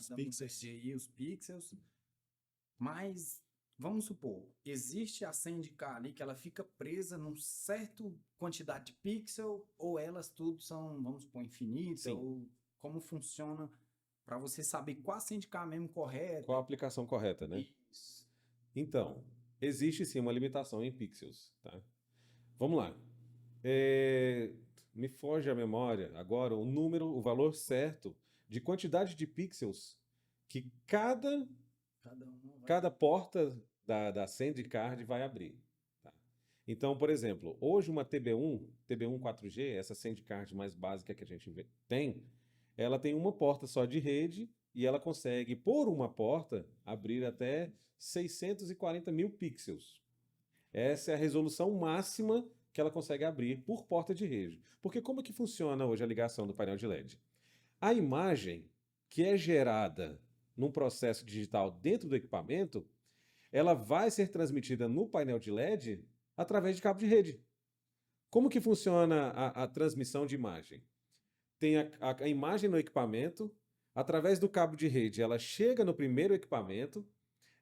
os pixels, mas vamos supor, existe a SandCar ali que ela fica presa num certo quantidade de pixel, ou elas tudo são, vamos supor, infinitas, ou como funciona para você saber qual a SandCar mesmo correta? Qual a aplicação correta, né? Isso. Então, existe sim uma limitação em pixels, tá? Vamos lá. Me foge a memória agora o valor certo de quantidade de pixels que cada porta da SandCard vai abrir. Tá? Então, por exemplo, hoje uma TB1 4G, essa Sandcard mais básica que a gente tem, ela tem uma porta só de rede e ela consegue, por uma porta, abrir até 640 mil pixels. Essa é a resolução máxima que ela consegue abrir por porta de rede. Porque como é que funciona hoje a ligação do painel de LED? A imagem que é gerada num processo digital dentro do equipamento, ela vai ser transmitida no painel de LED através de cabo de rede. Como que funciona a transmissão de imagem? Tem a imagem no equipamento, através do cabo de rede, ela chega no primeiro equipamento,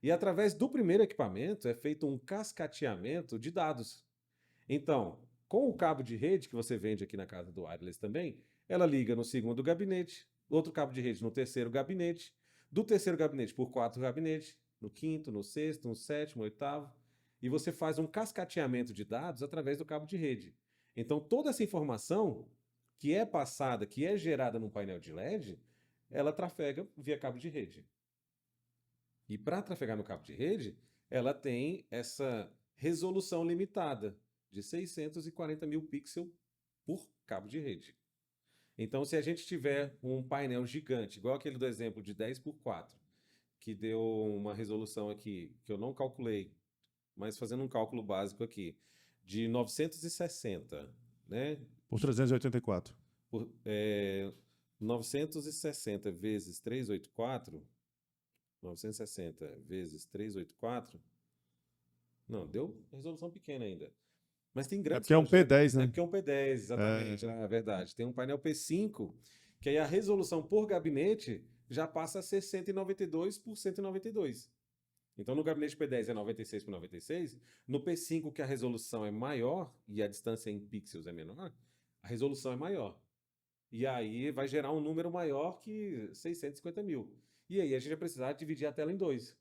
e através do primeiro equipamento é feito um cascateamento de dados. Então, com o cabo de rede que você vende aqui na casa do Wireless também, ela liga no segundo gabinete, outro cabo de rede no terceiro gabinete, do terceiro gabinete por 4 gabinetes, no quinto, no sexto, no sétimo, no oitavo, e você faz um cascateamento de dados através do cabo de rede. Então, toda essa informação que é passada, que é gerada no painel de LED, ela trafega via cabo de rede. E para trafegar no cabo de rede, ela tem essa resolução limitada de 640 mil pixels por cabo de rede. Então, se a gente tiver um painel gigante, igual aquele do exemplo de 10x4, que deu uma resolução aqui, que eu não calculei, mas fazendo um cálculo básico aqui, de 960, né? Por 384. 960 vezes 384, 960 vezes 384, não, deu resolução pequena ainda. Mas tem grandes porque é um projetos. P10, né? É porque é um P10, exatamente, é verdade. Tem um painel P5, que aí a resolução por gabinete já passa a ser 192 por 192. Então, no gabinete P10 é 96 por 96, no P5, que a resolução é maior e a distância em pixels é menor, a resolução é maior. E aí vai gerar um número maior que 650 mil. E aí a gente vai precisar dividir a tela em dois.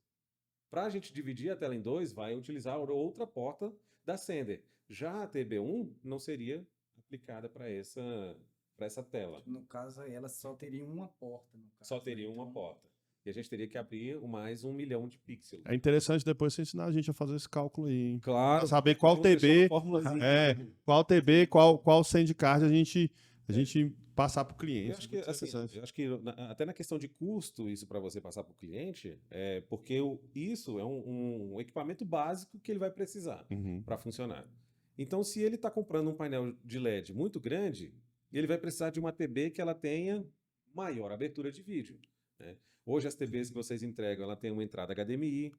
Para a gente dividir a tela em dois, vai utilizar outra porta da Sender. Já a TB1 não seria aplicada para essa tela. No caso, ela só teria uma porta. No caso, Só teria uma então, porta. E a gente teria que abrir mais 1 milhão de pixels. É interessante depois você ensinar a gente a fazer esse cálculo aí, hein? Claro. Pra saber qual Vamos deixar uma TB, formulazinha. qual TB, qual Sandcard a gente passar para o cliente. Eu acho que, até na questão de custo, isso para você passar para o cliente, porque isso é um equipamento básico que ele vai precisar para funcionar. Então, se ele está comprando um painel de LED muito grande, ele vai precisar de uma TB que ela tenha maior abertura de vídeo, né? Hoje as TBs que vocês entregam, ela tem uma entrada HDMI,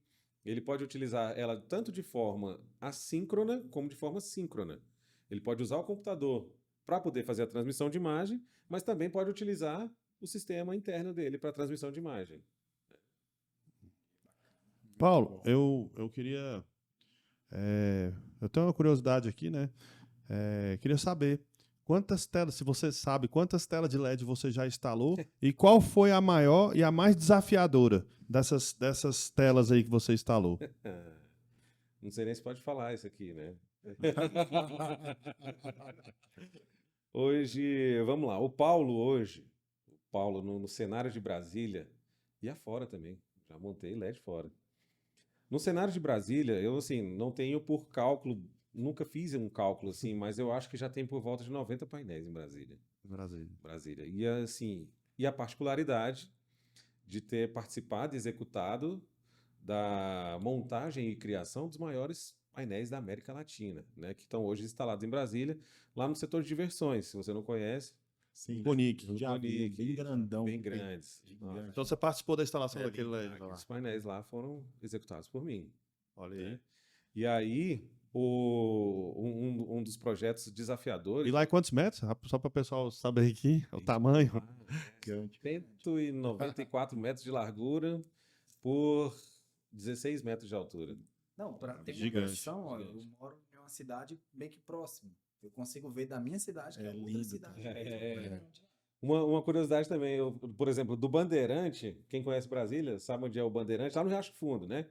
ele pode utilizar ela tanto de forma assíncrona como de forma síncrona. Ele pode usar o computador para poder fazer a transmissão de imagem, mas também pode utilizar o sistema interno dele para transmissão de imagem. Paulo, eu queria... eu tenho uma curiosidade aqui, né? Queria saber quantas telas, se você sabe, quantas telas de LED você já instalou e qual foi a maior e a mais desafiadora dessas telas aí que você instalou? Não sei nem se pode falar isso aqui, né? Hoje, vamos lá, o Paulo no cenário de Brasília, e afora também, já montei LED fora. No cenário de Brasília, eu assim, não tenho por cálculo, nunca fiz um cálculo assim, mas eu acho que já tem por volta de 90 painéis em Brasília. Brasília. E assim, e a particularidade de ter participado e executado da montagem e criação dos maiores painéis da América Latina, né, que estão hoje instalados em Brasília, lá no setor de diversões. Se você não conhece, Sim, Bonique. já vi, bem grandão. bem grandes. Gigante. Então você participou da instalação daquele LED lá. Os painéis lá foram executados por mim. Olha aí. Né? E aí, um dos projetos desafiadores... E lá é quantos metros? Só para o pessoal saber aqui o tamanho. 194 metros de largura por 16 metros de altura. Não, para ter uma Gigante, noção, ó, eu moro em uma cidade bem que próxima. Eu consigo ver da minha cidade, que é outra lindo, cidade. cara. Uma curiosidade também, por exemplo, do Bandeirante, quem conhece Brasília sabe onde é o Bandeirante, lá no Riacho Fundo, né?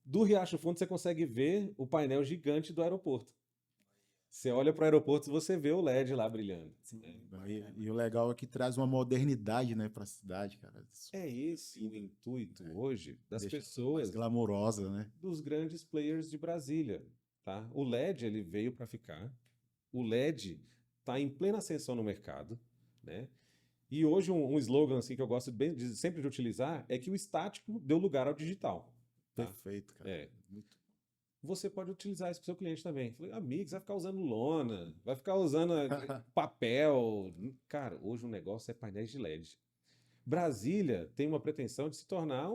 Do Riacho Fundo você consegue ver o painel gigante do aeroporto. Você olha para o aeroporto e você vê o LED lá brilhando. E o legal é que traz uma modernidade, né, para a cidade, cara. É esse o intuito hoje das Deixa pessoas, mais glamourosa, né? dos grandes players de Brasília. tá? O LED ele veio para ficar. O LED está em plena ascensão no mercado, né? E hoje um slogan assim que eu gosto sempre de utilizar é que o estático deu lugar ao digital. Tá? Perfeito, cara. É. Muito. Você pode utilizar isso para o seu cliente também. Falei, amigo, você vai ficar usando lona, vai ficar usando papel. Cara, hoje o negócio é painéis de LED. Brasília tem uma pretensão de se tornar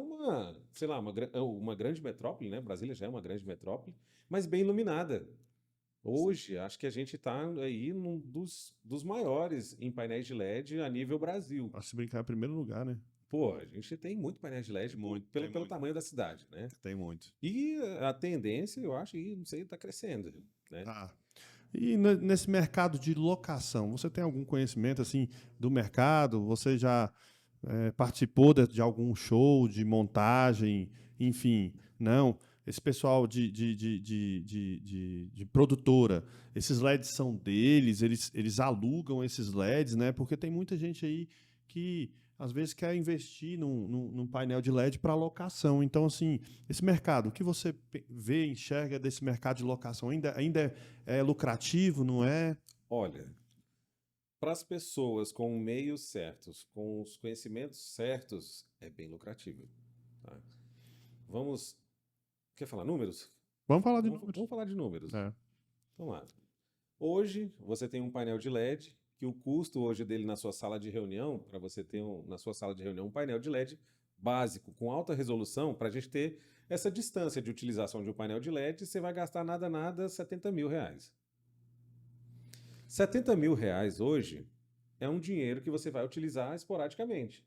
sei lá, uma grande metrópole, né? Brasília já é uma grande metrópole, mas bem iluminada. Hoje, acho que a gente está aí num dos maiores em painéis de LED a nível Brasil. Se brincar, é primeiro lugar, né? Pô, a gente tem muito painéis de LED pelo tamanho da cidade, né? Tem muito. E a tendência, eu acho, não sei, está crescendo, né? Tá. E nesse mercado de locação, você tem algum conhecimento assim do mercado? Você já participou de algum show de montagem? Enfim, não? Esse pessoal de produtora, esses LEDs são deles, eles alugam esses LEDs, né? Porque tem muita gente aí que às vezes quer investir num painel de LED para locação. Então, assim, esse mercado, o que você vê, enxerga desse mercado de locação? Ainda é lucrativo, não é? Olha, para as pessoas com meios certos, com os conhecimentos certos, é bem lucrativo. Tá? Quer falar números? Vamos falar de números. Vamos falar de números. É. Vamos lá. Hoje, você tem um painel de LED, que o custo hoje dele na sua sala de reunião, para você ter na sua sala de reunião um painel de LED básico, com alta resolução, para a gente ter essa distância de utilização de um painel de LED, você vai gastar nada, R$70 mil. R$70 mil hoje é um dinheiro que você vai utilizar esporadicamente.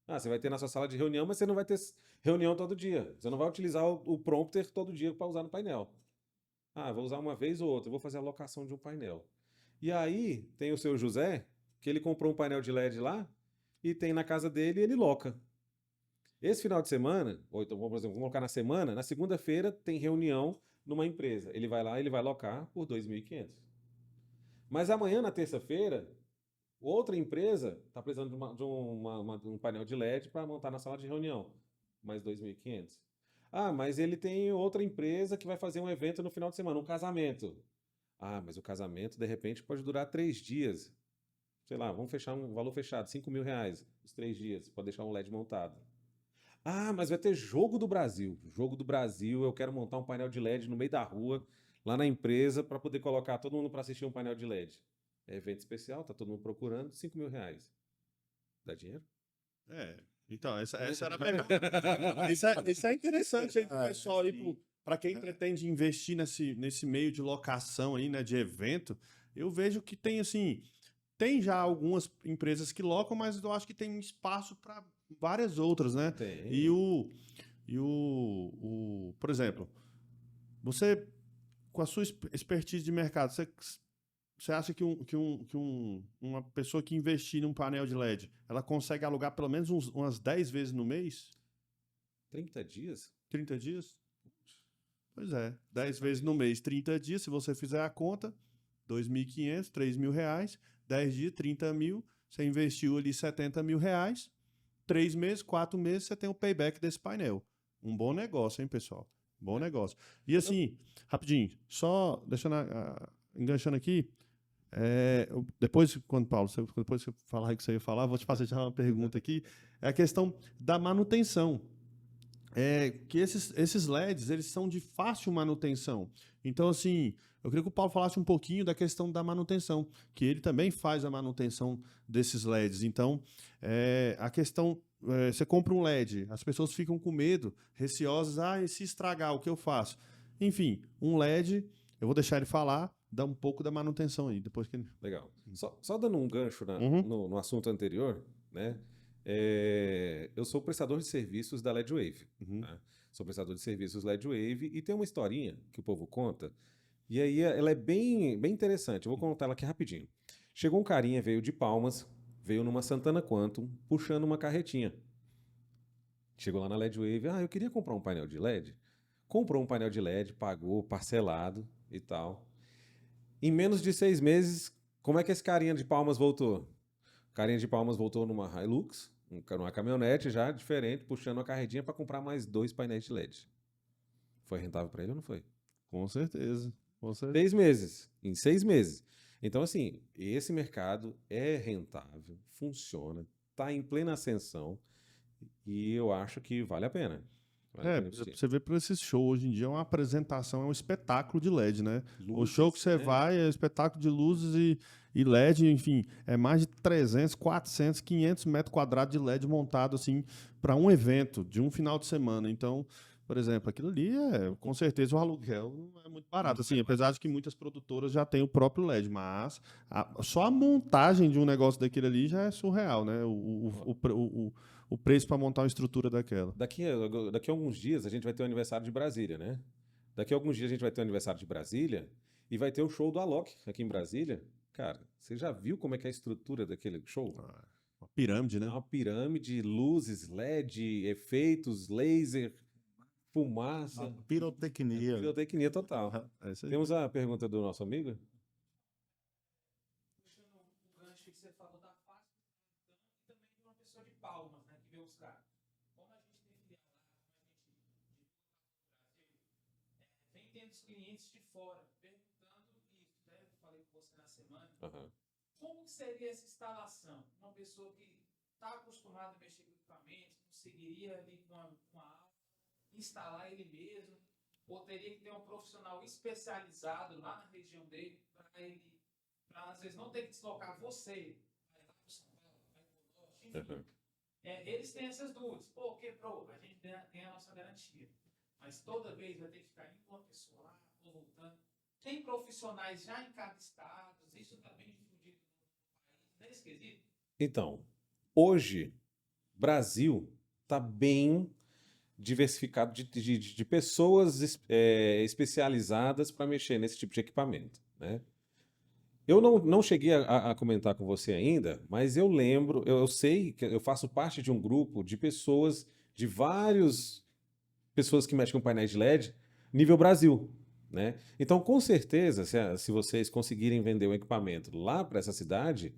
Você vai ter na sua sala de reunião, mas você não vai ter reunião todo dia. Você não vai utilizar o prompter todo dia para usar no painel. Vou usar uma vez ou outra, vou fazer a locação de um painel. E aí tem o seu José, que ele comprou um painel de LED lá e tem na casa dele e ele loca. Esse final de semana, ou então, por exemplo, vamos colocar na semana, na segunda-feira tem reunião numa empresa. Ele vai lá e ele vai locar por 2.500. Mas amanhã, na terça-feira, outra empresa está precisando de um painel de LED para montar na sala de reunião. Mais 2.500. Mas ele tem outra empresa que vai fazer um evento no final de semana, um casamento. Mas o casamento, de repente, pode durar 3 dias. Sei lá, vamos fechar um valor fechado, R$5 mil, os 3 dias, para deixar um LED montado. Mas vai ter Jogo do Brasil. Jogo do Brasil, eu quero montar um painel de LED no meio da rua, lá na empresa, para poder colocar todo mundo para assistir um painel de LED. É evento especial, tá todo mundo procurando, R$5 mil. Dá dinheiro? Então, essa era a pergunta. Isso é interessante aí pro pessoal aí, para quem pretende investir nesse meio de locação aí, né, de evento. Eu vejo que tem assim, tem já algumas empresas que locam, mas eu acho que tem espaço para várias outras, né? Tem. Por exemplo, você com a sua expertise de mercado, você acha que uma pessoa que investir num painel de LED, ela consegue alugar pelo menos umas 10 vezes no mês? 30 dias? 30 dias? Pois é, 10 vezes no mês, 30 dias, se você fizer a conta, 2.500, R$3.000, 10 dias, 30 mil, você investiu ali R$70 mil, 3 meses, 4 meses, você tem o payback desse painel. Um bom negócio, hein, pessoal? Bom negócio. E assim, rapidinho, só deixando enganchando aqui, depois, Paulo, depois você falar o que você ia falar, vou te fazer já uma pergunta aqui. É a questão da manutenção. Que esses LEDs, eles são de fácil manutenção. Então, assim, eu queria que o Paulo falasse um pouquinho da questão da manutenção, que ele também faz a manutenção desses LEDs. Então, a questão, você compra um LED, as pessoas ficam com medo, receosas, e se estragar, o que eu faço? Enfim, um LED, eu vou deixar ele falar, dá um pouco da manutenção aí, depois que ele... Legal. Só dando um gancho no assunto anterior, né? Eu sou prestador de serviços da LED Wave. Tá? Sou prestador de serviços LED Wave e tem uma historinha que o povo conta, e aí ela é bem, bem interessante. Eu vou contar ela aqui rapidinho. Chegou um carinha, veio de Palmas, veio numa Santana Quantum, puxando uma carretinha. Chegou lá na LED Wave, eu queria comprar um painel de LED. Comprou um painel de LED, pagou, parcelado e tal. Em menos de 6 meses, como é que esse carinha de Palmas voltou? O carinha de Palmas voltou numa Hilux, numa caminhonete já diferente, puxando uma carretinha para comprar mais 2 painéis de LED. Foi rentável para ele ou não foi? Com certeza. Com certeza. 6 meses. Em 6 meses. Então, assim, esse mercado é rentável, funciona, está em plena ascensão e eu acho que vale a pena. Vale a pena investir. Você vê por esse show hoje em dia, é uma apresentação, é um espetáculo de LED, né? O Luzes, show que você né? vai é espetáculo de luzes e LED, enfim, é mais de 300, 400, 500 metros quadrados de LED montado, assim, para um evento de um final de semana. Então, por exemplo, aquilo ali com certeza, o aluguel não é muito barato, assim, apesar de que muitas produtoras já têm o próprio LED, mas só a montagem de um negócio daquele ali já é surreal, né? O preço para montar uma estrutura daquela. Daqui a alguns dias a gente vai ter o aniversário de Brasília, né? Daqui a alguns dias a gente vai ter o aniversário de Brasília e vai ter o show do Alok aqui em Brasília. Cara, você já viu como é que é a estrutura daquele show? Uma pirâmide, né? É uma pirâmide, luzes, LED, efeitos, laser, fumaça, Pirotecnia. pirotecnia total. É isso aí. Temos a pergunta do nosso amigo? Puxando o gancho que você falou da fase e também de uma pessoa de Palmas, né, que vê os caras. Como a gente tem filial lá, vem tendo os clientes de fora perguntando isso, né? Eu falei com você na semana. Aham. Como que seria essa instalação? Uma pessoa que está acostumada a mexer com equipamentos, conseguiria ali com a aula, instalar ele mesmo, ou teria que ter um profissional especializado lá na região dele para às vezes não ter que deslocar você, vai lá para São Paulo, vai para o norte, enfim. Uhum. Eles têm essas dúvidas. Pô, quebrou, a gente tem a nossa garantia. Mas toda vez vai ter que ficar indo uma pessoa lá, ou voltando. Tem profissionais já em cada estado, isso está bem difundido no país, nesse quesito. Então, hoje, Brasil está bem diversificado de pessoas especializadas para mexer nesse tipo de equipamento, né? Eu não cheguei a comentar com você ainda, mas eu lembro, eu sei que eu faço parte de um grupo de pessoas, de várias pessoas que mexem com painéis de LED, nível Brasil, né? Então, com certeza, se vocês conseguirem vender o equipamento lá para essa cidade,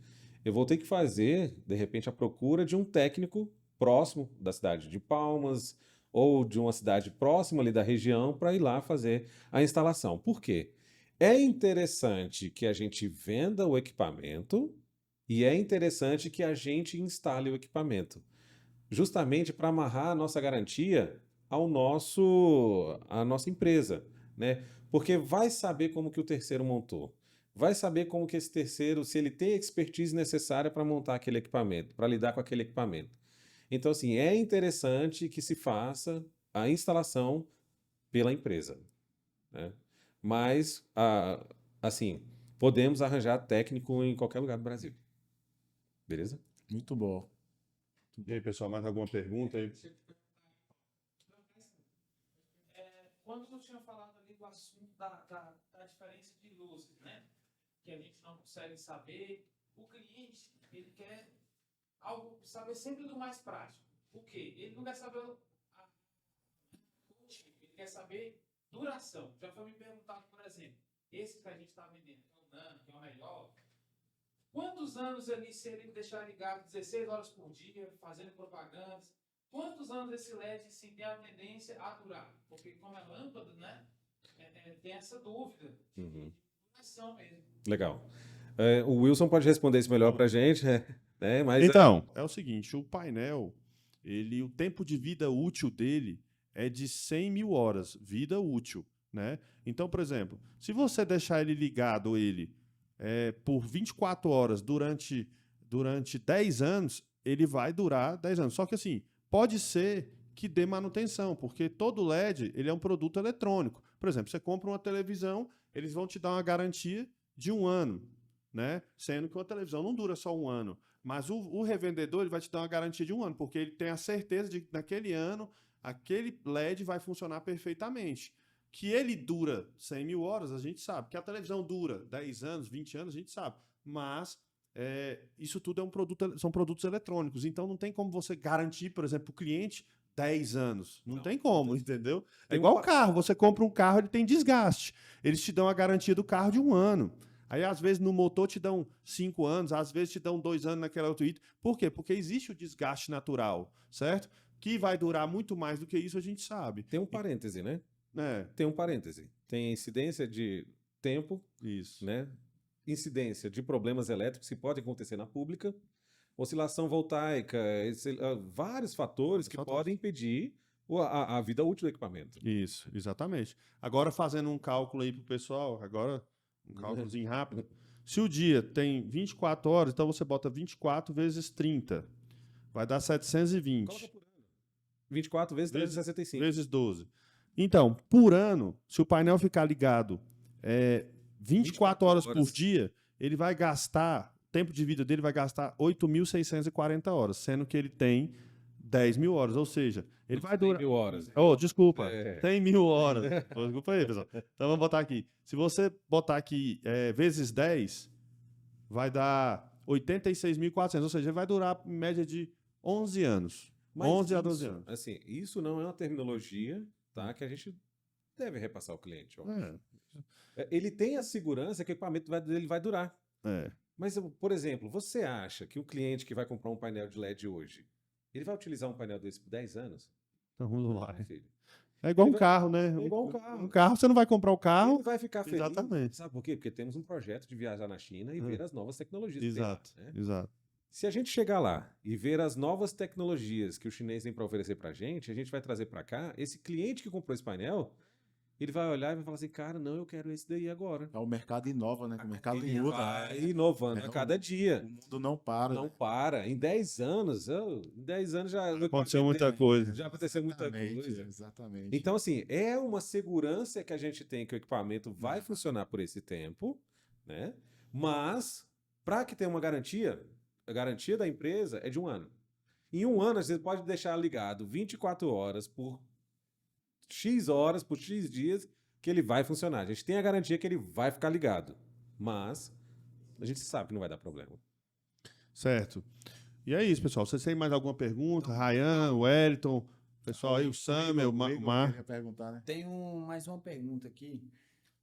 eu vou ter que fazer, de repente, a procura de um técnico próximo da cidade de Palmas ou de uma cidade próxima ali da região para ir lá fazer a instalação. Por quê? É interessante que a gente venda o equipamento e é interessante que a gente instale o equipamento, justamente para amarrar a nossa garantia à nossa empresa, né? Porque vai saber como que o terceiro montou, vai saber como que esse terceiro, se ele tem a expertise necessária para montar aquele equipamento, para lidar com aquele equipamento. Então, assim, é interessante que se faça a instalação pela empresa, né? Mas, assim, podemos arranjar técnico em qualquer lugar do Brasil. Beleza? Muito bom. E aí, pessoal, mais alguma pergunta aí? Quando eu tinha falado ali do assunto da diferença de luzes, né? Que a gente não consegue saber, o cliente, ele quer saber sempre do mais prático. O quê? Ele não quer saber ele quer saber duração. Já foi me perguntado, por exemplo, esse que a gente está vendendo, que é o Nano, que é o melhor, quantos anos ali, se ele deixar ligado 16 horas por dia, fazendo propagandas, quantos anos esse LED sim, tem a tendência a durar? Porque como é lâmpada, né, tem essa dúvida de duração mesmo. Legal. O Wilson pode responder isso melhor para a gente, né? Mas Então, é o seguinte, o painel, o tempo de vida útil dele é de 100 mil horas, vida útil, né? Então, por exemplo, se você deixar ele ligado, por 24 horas durante 10 anos, ele vai durar 10 anos. Só que assim, pode ser que dê manutenção, porque todo LED ele é um produto eletrônico. Por exemplo, você compra uma televisão, eles vão te dar uma garantia de 1 ano, né? Sendo que uma televisão não dura só 1 ano. Mas o revendedor ele vai te dar uma garantia de 1 ano, porque ele tem a certeza de que naquele ano aquele LED vai funcionar perfeitamente. Que ele dura 100 mil horas, a gente sabe. Que a televisão dura 10 anos, 20 anos, a gente sabe. Mas isso tudo são produtos eletrônicos. Então não tem como você garantir, por exemplo, para o cliente 10 anos. Não tem como, entendeu? É igual o carro. Você compra um carro, ele tem desgaste. Eles te dão a garantia do carro de 1 ano. Aí, às vezes, no motor te dão 5 anos, às vezes te dão 2 anos naquela outro item. Por quê? Porque existe o desgaste natural, certo? Que vai durar muito mais do que isso, a gente sabe. tem um parêntese, né? É, tem um parêntese. Tem incidência de tempo, isso. né? Incidência de problemas elétricos que podem acontecer na pública, oscilação voltaica, vários fatores que Fatores. podem impedir a vida útil do equipamento. Isso, exatamente. Agora fazendo um cálculo aí pro pessoal, agora um cálculozinho rápido. Se o dia tem 24 horas, então você bota 24 vezes 30. Vai dar 720. Coloca por ano. 24 vezes 365. Vezes 12. Então, por ano, se o painel ficar ligado 24 horas por dia, ele vai gastar, o tempo de vida dele vai gastar 8.640 horas, sendo que ele tem 10 mil horas. Ou seja, ele vai durar. 1000 horas. Oh, desculpa, É. tem 1000 horas. Desculpa aí, pessoal. Então vamos botar aqui. Se você botar aqui vezes 10, vai dar 86.400. Ou seja, vai durar em média de 11 anos. Mas 11 a 12 isso, anos. assim, isso não é uma terminologia, tá, que a gente deve repassar ao cliente. Ó. Ele tem a segurança que o equipamento dele vai durar. É. Mas, por exemplo, você acha que o cliente que vai comprar um painel de LED hoje, ele vai utilizar um painel desse por 10 anos? Então não vai. Filho. É igual Ele um vai- carro, né? É igual um carro. Um carro, você não vai comprar o carro. Ele vai ficar feliz. Exatamente. Sabe por quê? Porque temos um projeto de viajar na China e ver as novas tecnologias. que tem lá, Exato, né? exato. Se a gente chegar lá e ver as novas tecnologias que o chinês tem para oferecer para a gente vai trazer para cá. Esse cliente que comprou esse painel, ele vai olhar e vai falar assim, cara, não, eu quero esse daí agora. O mercado inova, né? O mercado Ele muda. vai inovando a cada O dia. mundo não para. Não né? para. Em 10 anos, já Aconteceu muita coisa. Já aconteceu muita Exatamente, coisa. exatamente. Então, assim, é uma segurança que a gente tem que o equipamento vai funcionar por esse tempo, né? Mas, para que tenha uma garantia, a garantia da empresa é de 1 ano. Em 1 ano, você pode deixar ligado 24 horas, por X dias, que ele vai funcionar. A gente tem a garantia que ele vai ficar ligado. Mas, a gente sabe que não vai dar problema. Certo. E é isso, pessoal. Vocês têm mais alguma pergunta? Ryan, o Wellington, pessoal aí, o Samuel, o Igor Mar. queria perguntar, né? Tem mais uma pergunta aqui.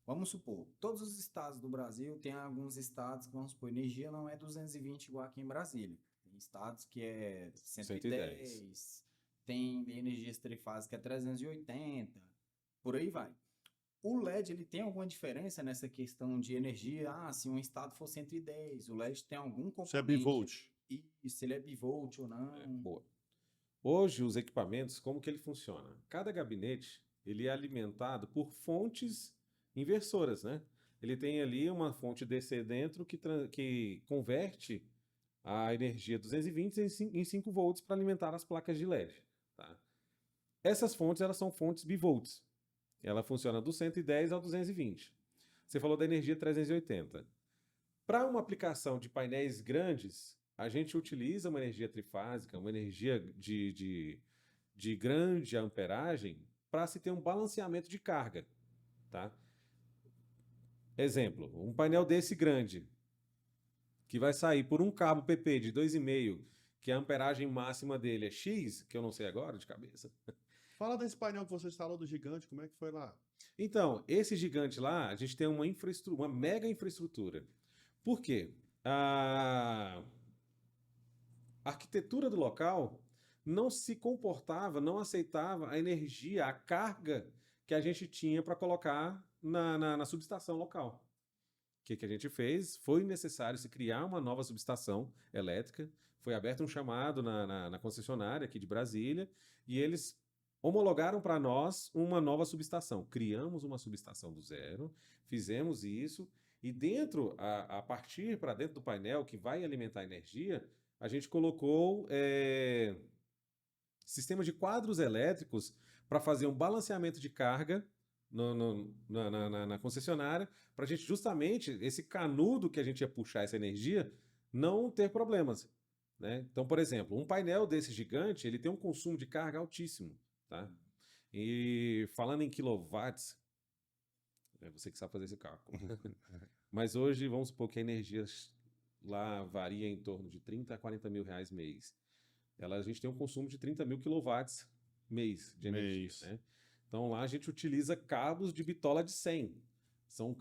Vamos supor, todos os estados do Brasil, tem alguns estados que, vamos supor, energia não é 220 igual aqui em Brasília. Tem estados que é 110, tem energias trifásicas que é 380, por aí vai. O LED, ele tem alguma diferença nessa questão de energia? Ah, se um estado for 110, o LED tem algum componente? Isso é bivolt. E se ele é bivolt ou não? Boa. Hoje, os equipamentos, como que ele funciona? Cada gabinete, ele é alimentado por fontes inversoras, né? Ele tem ali uma fonte DC dentro que converte a energia 220 em 5 volts para alimentar as placas de LED. Tá? Essas fontes, elas são fontes bivolts. Ela funciona do 110 ao 220. Você falou da energia 380. Para uma aplicação de painéis grandes, a gente utiliza uma energia trifásica, uma energia de grande amperagem, para se ter um balanceamento de carga. Tá? Exemplo, um painel desse grande, que vai sair por um cabo PP de 2,5, que a amperagem máxima dele é X, que eu não sei agora de cabeça. Fala desse painel que você instalou do gigante, como é que foi lá? Então, esse gigante lá, a gente tem uma mega infraestrutura. Por quê? A arquitetura do local não se comportava, não aceitava a energia, a carga que a gente tinha para colocar na subestação local. O que a gente fez? Foi necessário se criar uma nova subestação elétrica, foi aberto um chamado na concessionária aqui de Brasília, e eles homologaram para nós uma nova subestação. Criamos uma subestação do zero, fizemos isso, e a partir para dentro do painel que vai alimentar a energia, a gente colocou sistema de quadros elétricos para fazer um balanceamento de carga na concessionária, para a gente justamente, esse canudo que a gente ia puxar essa energia, não ter problemas. Né? Então, por exemplo, um painel desse gigante, ele tem um consumo de carga altíssimo. Tá? E falando em quilowatts, é você que sabe fazer esse cálculo. Mas hoje, vamos supor que a energia lá varia em torno de 30 a 40 mil reais mês. A gente tem um consumo de 30 mil quilowatts mês de energia. Né? Então lá a gente utiliza cabos de bitola de 100.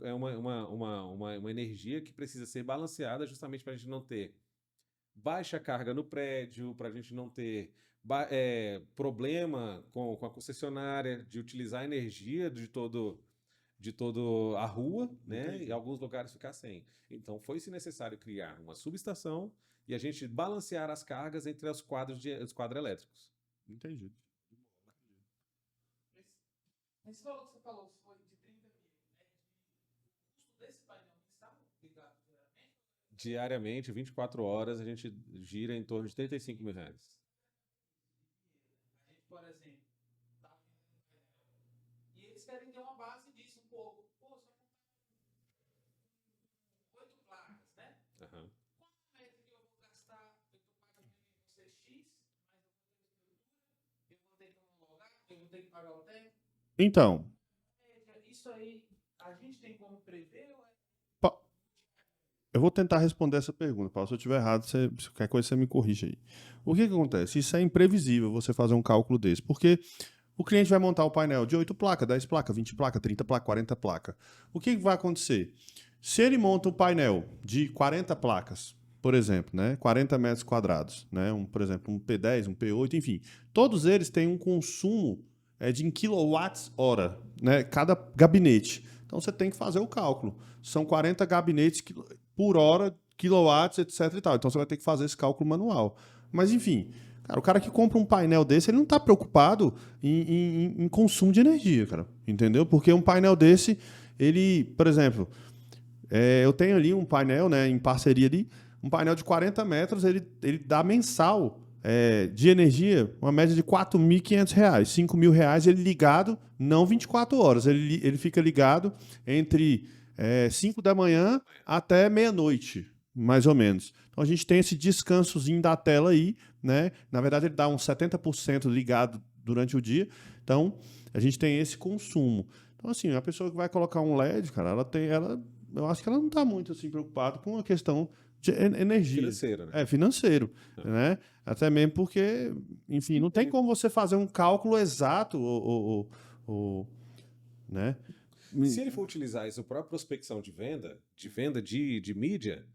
É uma energia que precisa ser balanceada justamente para a gente não ter baixa carga no prédio, para a gente não ter problema com a concessionária de utilizar a energia de todo a rua, né? Entendi. E alguns lugares ficar sem. Então, foi-se necessário criar uma subestação e a gente balancear as cargas entre os quadros elétricos. Entendi. Esse valor que você falou foi de 30 mil, né? O custo desse painel está ligado diariamente? Diariamente, 24 horas, a gente gira em torno de R$ 35 mil. A gente, por exemplo, tá vendo um painel. E eles querem ter uma base disso um pouco. Pô, só com 8 placas, né? Aham. Quanto metro que eu vou gastar? Eu tô pagando você X, mas eu vou ter que homologar, eu vou ter que pagar o tempo. Então, Isso aí, a gente tem como prever? Ou é... eu vou tentar responder essa pergunta, Paulo. Se eu estiver errado, se qualquer coisa você me corrige aí. O que acontece? Isso é imprevisível você fazer um cálculo desse, porque o cliente vai montar o painel de 8 placas, 10 placas, 20 placas, 30 placas, 40 placas. O que vai acontecer? Se ele monta um painel de 40 placas, por exemplo, né, 40 metros quadrados, né, por exemplo, um P10, um P8, enfim, todos eles têm um consumo de em quilowatts-hora, né, cada gabinete. Então você tem que fazer o cálculo. São 40 gabinetes por hora, quilowatts, etc e tal. Então você vai ter que fazer esse cálculo manual. Mas enfim, cara, o cara que compra um painel desse, ele não está preocupado em consumo de energia, cara. Entendeu? Porque um painel desse, ele, por exemplo, eu tenho ali um painel, né, em parceria ali, um painel de 40 metros, ele dá mensal de energia, uma média de R$ 4.500, R$ 5.000, ele ligado, não 24 horas, ele fica ligado entre 5 da manhã até meia-noite, mais ou menos. Então a gente tem esse descansozinho da tela aí, né? Na verdade ele dá uns 70% ligado durante o dia, então a gente tem esse consumo. Então assim, a pessoa que vai colocar um LED, cara, eu acho que ela não está muito assim preocupada com a questão de energia. Financeira, né? Financeiro, né? Até mesmo porque, enfim, não tem como você fazer um cálculo exato, né? Se ele for utilizar isso para prospecção de venda de mídia,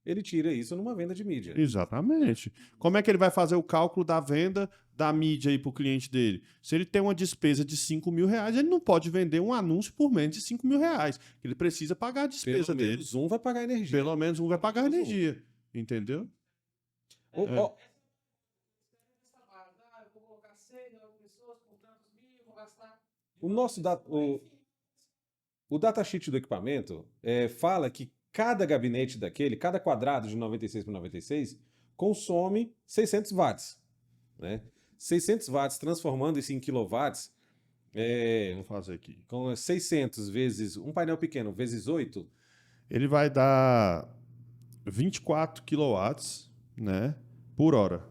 ele tira isso numa venda de mídia. Exatamente. Como é que ele vai fazer o cálculo da venda da mídia aí para o cliente dele? Se ele tem uma despesa de R$ 5.000, ele não pode vender um anúncio por menos de R$ 5.000. Ele precisa pagar a despesa Pelo dele. menos um vai pagar energia. Pelo menos um vai pagar a energia. Entendeu? Ó, Eu vou colocar 6, 9 pessoas por tantos mil, vou gastar... O datasheet do equipamento fala que cada gabinete daquele, cada quadrado de 96 por 96, consome 600 watts. Né? 600 watts, transformando isso em quilowatts, Vou fazer aqui. com 600 vezes, um painel pequeno, vezes 8, Ele vai dar 24 quilowatts, né, por hora.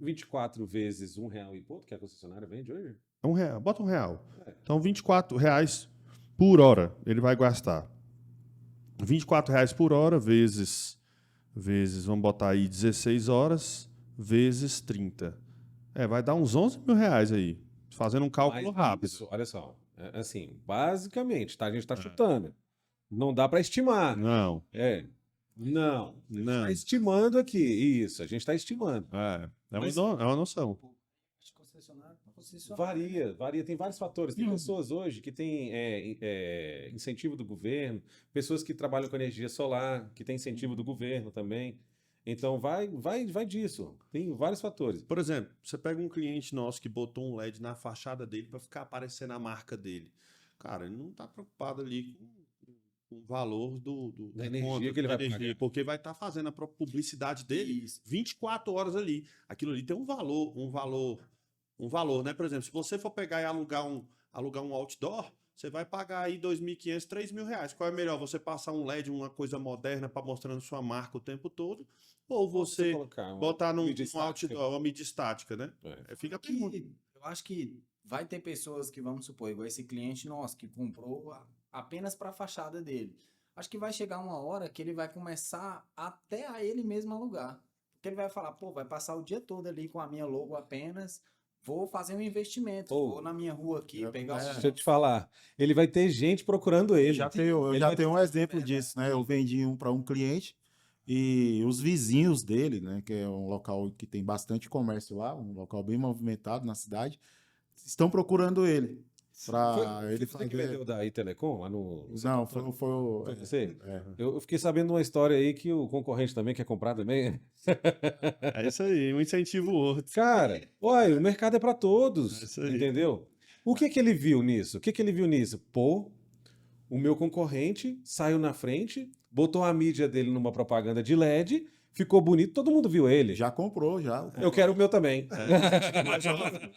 24 vezes R$1 e pouco, que a concessionária vende hoje. R$1. Bota R$1. Então, R$24 por hora ele vai gastar. R$24 por hora vezes, vamos botar aí 16 horas, vezes 30. Vai dar uns R$11 mil aí. Fazendo um cálculo rápido. Isso, olha só, assim, basicamente, tá? A gente está chutando. Não dá para estimar. Não. Não. Não. Está estimando aqui. Isso, a gente está estimando. É uma noção. Varia, tem vários fatores. Tem pessoas hoje que têm incentivo do governo, pessoas que trabalham com energia solar, que têm incentivo do governo também. Então vai disso. Tem vários fatores. Por exemplo, você pega um cliente nosso que botou um LED na fachada dele para ficar aparecendo a marca dele. Cara, ele não está preocupado ali com o valor da energia que ele vai pagar. Porque vai estar fazendo a própria publicidade dele 24 horas ali. Aquilo ali tem um valor, né? Por exemplo, se você for pegar e alugar um outdoor, você vai pagar aí R$2.500, R$3.000. Qual é melhor? Você passar um LED, uma coisa moderna para mostrando sua marca o tempo todo, ou você botar num outdoor, uma mídia estática, né? Fica eu acho que vai ter pessoas que, vamos supor, igual esse cliente nosso que comprou apenas para a fachada dele. Acho que vai chegar uma hora que ele vai começar até a ele mesmo alugar. Porque ele vai falar, pô, vai passar o dia todo ali com a minha logo apenas, vou fazer um investimento, vou na minha rua aqui, pegar... Deixa eu te falar, ele vai ter gente procurando ele. Eu já tenho um exemplo disso, né? Eu vendi um para um cliente, E os vizinhos dele, né, que é um local que tem bastante comércio lá, um local bem movimentado na cidade, estão procurando ele para ele Foi você que fazer. vendeu da Telecom lá no Não, foi, Foi você? é. Eu fiquei sabendo uma história aí que o concorrente também quer comprar também. É isso aí, um incentiva o outro. Cara, olha, o mercado é para É todos, isso aí. entendeu? O que que ele viu nisso? O que que ele viu nisso? Pô, o meu concorrente saiu na frente, botou a mídia dele numa propaganda de LED, ficou bonito, todo mundo viu ele. Já comprou, já. Eu quero o meu também. Mas,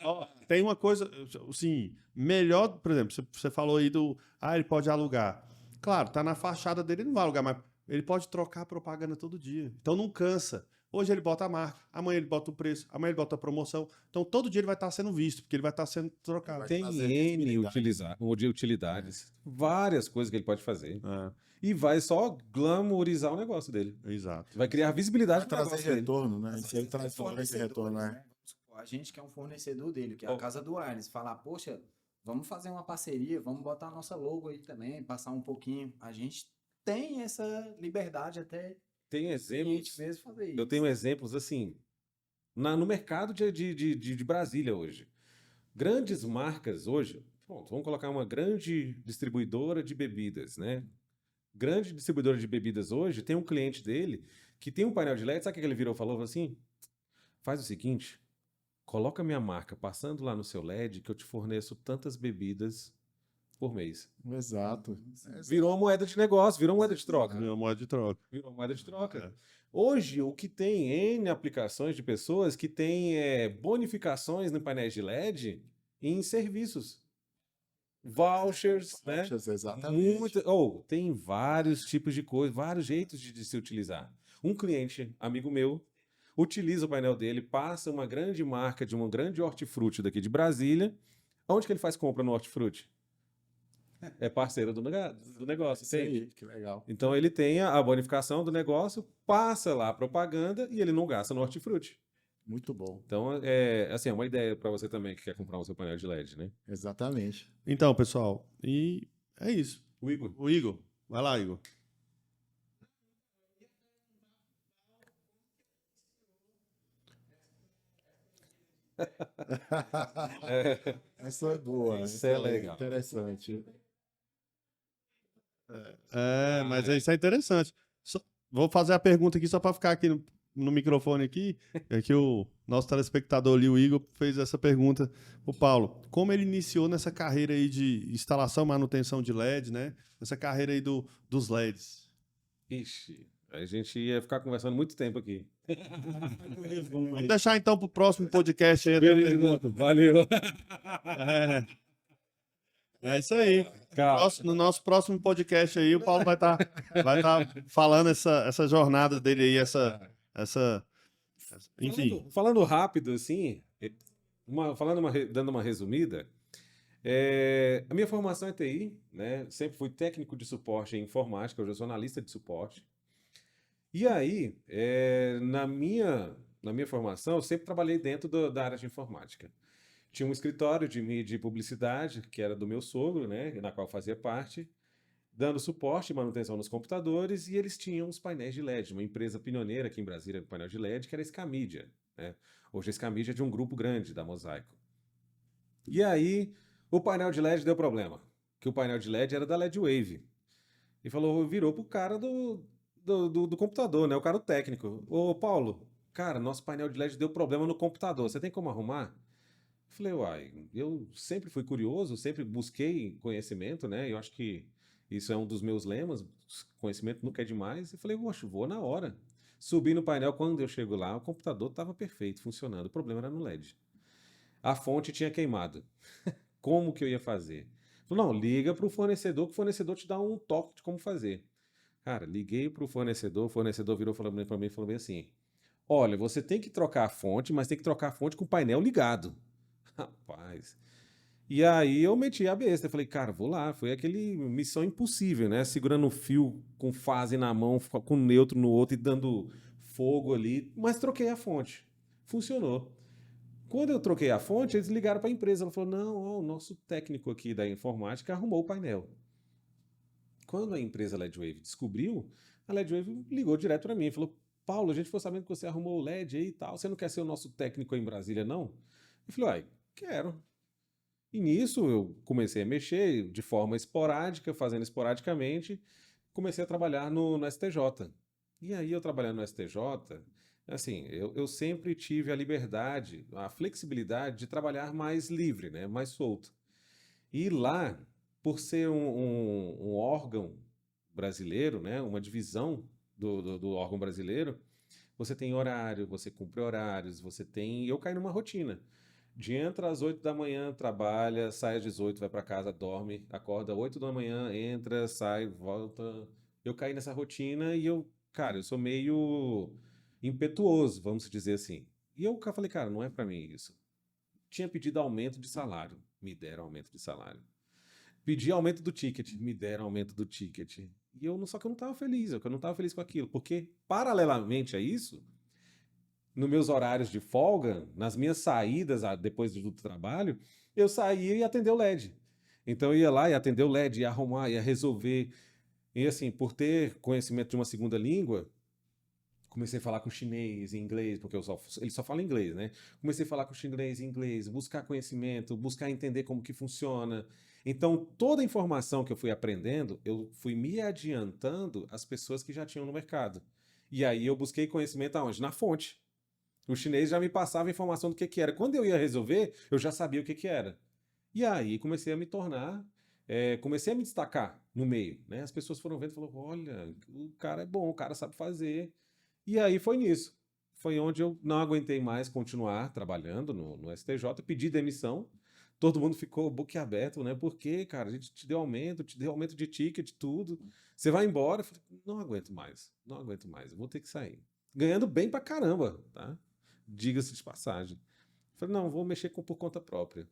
ó, tem uma coisa, assim, melhor, por exemplo, você falou aí ele pode alugar. Claro, tá na fachada dele, ele não vai alugar, mas ele pode trocar a propaganda todo dia. Então não cansa. Hoje ele bota a marca, amanhã ele bota o preço, amanhã ele bota a promoção. Então todo dia ele vai estar sendo visto, porque ele vai estar sendo trocado. Tem fazer N visibilidade. utilidades, várias coisas que ele pode fazer. É, E vai só glamourizar o negócio dele. exato. Vai criar visibilidade Vai pro trazer negócio dele. retorno, né? Se ele Tem traz esse retorno, fornecedores, né? Vamos supor, a gente que é um fornecedor dele, que é Ó. a Casa do Arnes, falar, poxa, vamos fazer uma parceria, vamos botar a nossa logo aí também, passar um pouquinho. A gente tem essa liberdade até Tem cliente exemplos. mesmo fazer isso. Eu tenho exemplos assim no mercado de Brasília hoje. Grandes marcas hoje. Pronto, vamos colocar uma grande distribuidora de bebidas, né? Grande distribuidora de bebidas hoje tem um cliente dele que tem um painel de LED. Sabe o que ele virou e falou? Falou assim: faz o seguinte, coloca minha marca passando lá no seu LED que eu te forneço tantas bebidas por mês. Exato. Virou uma moeda de negócio, virou uma moeda de troca. É uma moeda de troca. Virou moeda de troca. É. Hoje, o que tem N aplicações de pessoas que têm bonificações no painéis de LED em serviços. Vouchers, né? Exatamente. Tem vários tipos de coisa, vários jeitos de se utilizar. Um cliente, amigo meu, utiliza o painel dele, passa uma grande marca de uma grande hortifruti daqui de Brasília. Onde que ele faz compra no hortifruti? É parceiro do negócio, Isso entende? aí, que legal. Então ele tem a bonificação do negócio, passa lá a propaganda e ele não gasta no hortifruti. Muito bom. Então, assim, é uma ideia para você também que quer comprar o seu painel de LED, né? Exatamente. Então, pessoal, e é isso. O Igor. O Igor, vai lá, Igor. Essa é boa. Isso é legal. Interessante. Mas isso é interessante. Vou fazer a pergunta aqui só para ficar aqui no microfone aqui. É que o nosso telespectador ali, o Igor, fez essa pergunta o Paulo. Como ele iniciou nessa carreira aí de instalação e manutenção de LED, né? Nessa carreira aí dos LEDs. Ixi, a gente ia ficar conversando muito tempo aqui. Vamos deixar então para o próximo podcast aí. a pergunta. Valeu. É isso aí. Cara, No nosso próximo podcast aí, o Paulo vai estar falando essa jornada dele aí, enfim. falando rápido, assim, dando uma resumida, a minha formação é TI, né? Sempre fui técnico de suporte em informática, hoje eu sou analista de suporte. E aí, na minha formação, eu sempre trabalhei dentro da área de informática. Tinha um escritório de mídia e publicidade, que era do meu sogro, né? Na qual eu fazia parte, dando suporte e manutenção nos computadores, e eles tinham os painéis de LED, uma empresa pioneira aqui em Brasília, painel de LED, que era a Scamídia, né? Hoje a Scamídia é de um grupo grande da Mosaico. E aí, o painel de LED deu problema, que o painel de LED era da LED Wave. E virou pro cara do computador, né? O cara técnico. Ô, Paulo, cara, nosso painel de LED deu problema no computador, você tem como arrumar? Falei, eu sempre fui curioso, sempre busquei conhecimento, né? Eu acho que isso é um dos meus lemas, conhecimento nunca é demais. E falei, vou na hora. Subi no painel, quando eu chego lá, o computador estava perfeito, funcionando. O problema era no LED. A fonte tinha queimado. Como que eu ia fazer? Falei, não, liga para o fornecedor, que o fornecedor te dá um toque de como fazer. Cara, liguei para o fornecedor virou para mim e falou bem assim, olha, você tem que trocar a fonte, mas tem que trocar a fonte com o painel ligado. Rapaz. E aí eu meti a besta. Eu falei, cara, vou lá. Foi aquele missão impossível, né? Segurando o fio com fase na mão, com neutro no outro e dando fogo ali. Mas troquei a fonte. Funcionou. Quando eu troquei a fonte, eles ligaram para a empresa. Ela falou, não, o nosso técnico aqui da informática arrumou o painel. Quando a empresa LEDWave descobriu, A LEDWave ligou direto para mim e falou: Paulo, a gente ficou sabendo que você arrumou o LED aí e tal. Você não quer ser o nosso técnico aí em Brasília, não? Eu falei: uai, quero. E nisso eu comecei a mexer de forma esporádica, fazendo esporadicamente, comecei a trabalhar no STJ. E aí eu trabalhando no STJ, assim, eu sempre tive a liberdade, a flexibilidade de trabalhar mais livre, né, mais solto. E lá, por ser um órgão brasileiro, né, uma divisão do órgão brasileiro, você tem horário, você cumpre horários, você tem... Eu caí numa rotina. De entra às 8 da manhã, trabalha, sai às 18, vai para casa, dorme, acorda 8 da manhã, entra, sai, volta. Eu caí nessa rotina e cara, eu sou meio impetuoso, vamos dizer assim. E eu falei, cara, não é para mim isso. Tinha pedido aumento de salário, me deram aumento de salário. Pedi aumento do ticket, me deram aumento do ticket. E só que eu não estava feliz, eu não estava feliz com aquilo, porque paralelamente a isso, nos meus horários de folga, nas minhas saídas depois do trabalho, eu saía e atendia o LED. Então eu ia lá e atender o LED, ia arrumar, ia resolver. E assim, por ter conhecimento de uma segunda língua, comecei a falar com chinês, inglês, porque ele só fala inglês, né? Comecei a falar com chinês, inglês, buscar conhecimento, buscar entender como que funciona. Então, toda a informação que eu fui aprendendo, eu fui me adiantando às pessoas que já tinham no mercado. E aí eu busquei conhecimento aonde? Na fonte. O chinês já me passava a informação do que era. Quando eu ia resolver, eu já sabia o que era. E aí comecei a me tornar, comecei a me destacar no meio, né? As pessoas foram vendo e falaram, olha, o cara é bom, o cara sabe fazer. E aí foi nisso. Foi onde eu não aguentei mais continuar trabalhando no STJ, pedi demissão. Todo mundo ficou boquiaberto, né? Por quê, cara? A gente te deu aumento de ticket, tudo. Você vai embora? Eu falei, não aguento mais, eu vou ter que sair. Ganhando bem pra caramba, tá? Diga-se de passagem. Falei, não, vou mexer por conta própria.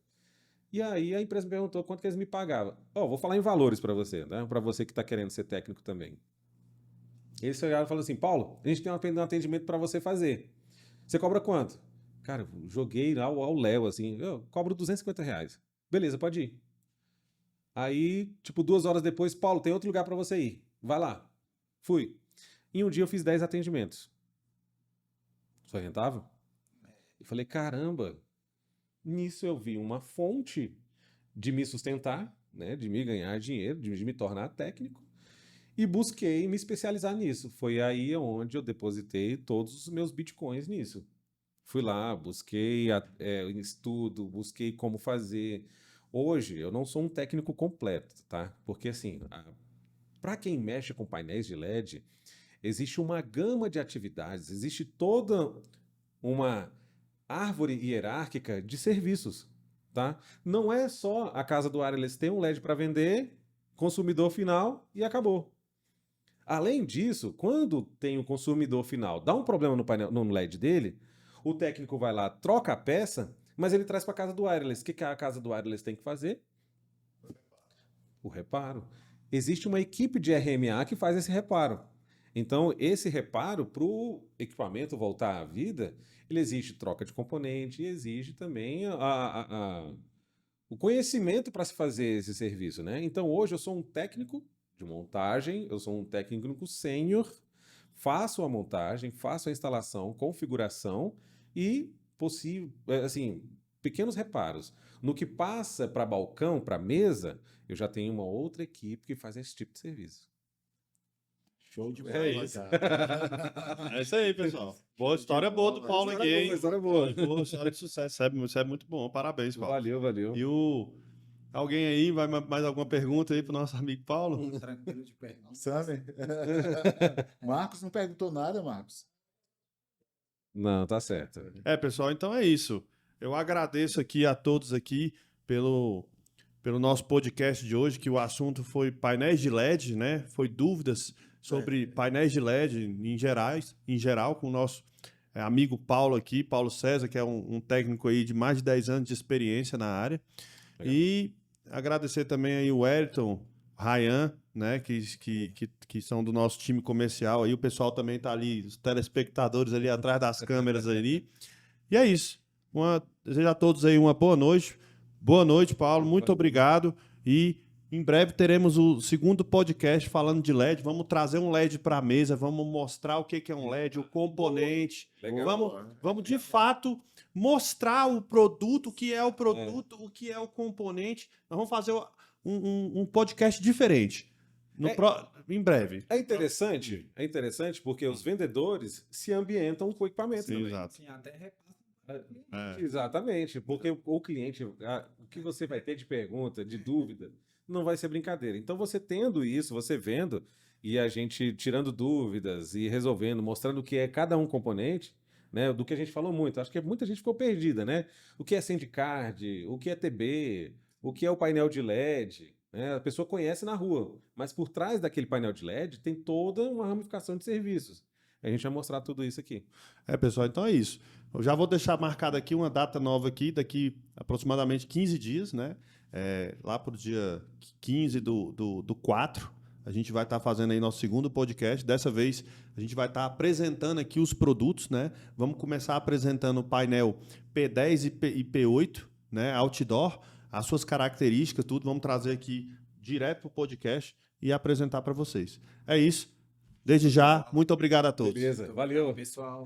E aí a empresa me perguntou quanto que eles me pagavam. Vou falar em valores para você, né? Para você que está querendo ser técnico também. Eles chegaram e falaram assim, Paulo, a gente tem um atendimento para você fazer. Você cobra quanto? Cara, eu joguei lá ao Léo, assim, eu cobro R$250. Beleza, pode ir. Aí, tipo, 2 horas depois, Paulo, tem outro lugar para você ir. Vai lá. Fui. Em um dia eu fiz 10 atendimentos. Foi rentável? Eu falei, caramba, nisso eu vi uma fonte de me sustentar, né, de me ganhar dinheiro, de me tornar técnico, e busquei me especializar nisso. Foi aí onde eu depositei todos os meus bitcoins nisso. Fui lá, busquei estudo, busquei como fazer. Hoje, eu não sou um técnico completo, tá? Porque, assim, para quem mexe com painéis de LED, existe uma gama de atividades, existe toda uma árvore hierárquica de serviços, tá? Não é só a casa do Wireless ter um LED para vender, consumidor final e acabou. Além disso, quando tem o consumidor final, dá um problema no painel, no LED dele, o técnico vai lá, troca a peça, mas ele traz para a casa do Wireless. O que a casa do Wireless tem que fazer? O reparo. Existe uma equipe de RMA que faz esse reparo. Então, esse reparo, para o equipamento voltar à vida, ele exige troca de componente e exige também o conhecimento para se fazer esse serviço, né? Então, hoje eu sou um técnico de montagem, eu sou um técnico sênior, faço a montagem, faço a instalação, configuração e assim, pequenos reparos. No que passa para balcão, para mesa, eu já tenho uma outra equipe que faz esse tipo de serviço. Show de bola, É isso. cara. É isso aí, pessoal. Boa história boa do Paulo aqui, hein? História boa. Boa história de sucesso. Isso é muito bom. Parabéns, Paulo. Valeu. E alguém aí, vai mais alguma pergunta aí pro nosso amigo Paulo? Tranquilo de pergunta. Sabe? Marcos não perguntou nada, Marcos. Não, tá certo. Pessoal, então é isso. Eu agradeço aqui a todos aqui pelo nosso podcast de hoje, que o assunto foi painéis de LED, né? Foi dúvidas sobre painéis de LED em geral, com o nosso amigo Paulo aqui, Paulo César, que é um técnico aí de mais de 10 anos de experiência na área. Legal. E agradecer também aí o Wellington, Ryan, né, que são do nosso time comercial aí. O pessoal também tá ali, os telespectadores ali atrás das câmeras ali. E é isso. Desejo a todos aí uma boa noite. Boa noite, Paulo. Muito obrigado. E Em breve teremos o segundo podcast falando de LED. Vamos trazer um LED para a mesa, vamos mostrar o que é um LED, o componente. Legal. Vamos de fato mostrar o produto, o que é o produto, o que é o componente. Nós vamos fazer um podcast diferente. Em breve. É interessante porque os vendedores se ambientam com o equipamento Sim, também. exato. Sim, até repassa. Exatamente, porque o cliente, o que você vai ter de pergunta, de dúvida, não vai ser brincadeira. Então, você tendo isso, você vendo, e a gente tirando dúvidas e resolvendo, mostrando o que é cada um componente, né, do que a gente falou muito. Acho que muita gente ficou perdida, né? O que é Sendcard, o que é TB, o que é o painel de LED, né? A pessoa conhece na rua, mas por trás daquele painel de LED tem toda uma ramificação de serviços. A gente vai mostrar tudo isso aqui. Pessoal, então é isso. Eu já vou deixar marcada aqui uma data nova aqui, daqui aproximadamente 15 dias, né? Lá para o dia 15 do 4, a gente vai estar fazendo aí nosso segundo podcast. Dessa vez, a gente vai estar apresentando aqui os produtos, né? Vamos começar apresentando o painel P10 e P8, né? Outdoor, as suas características, tudo. Vamos trazer aqui direto para o podcast e apresentar para vocês. É isso. Desde já, muito obrigado a todos. Beleza, valeu. Pessoal.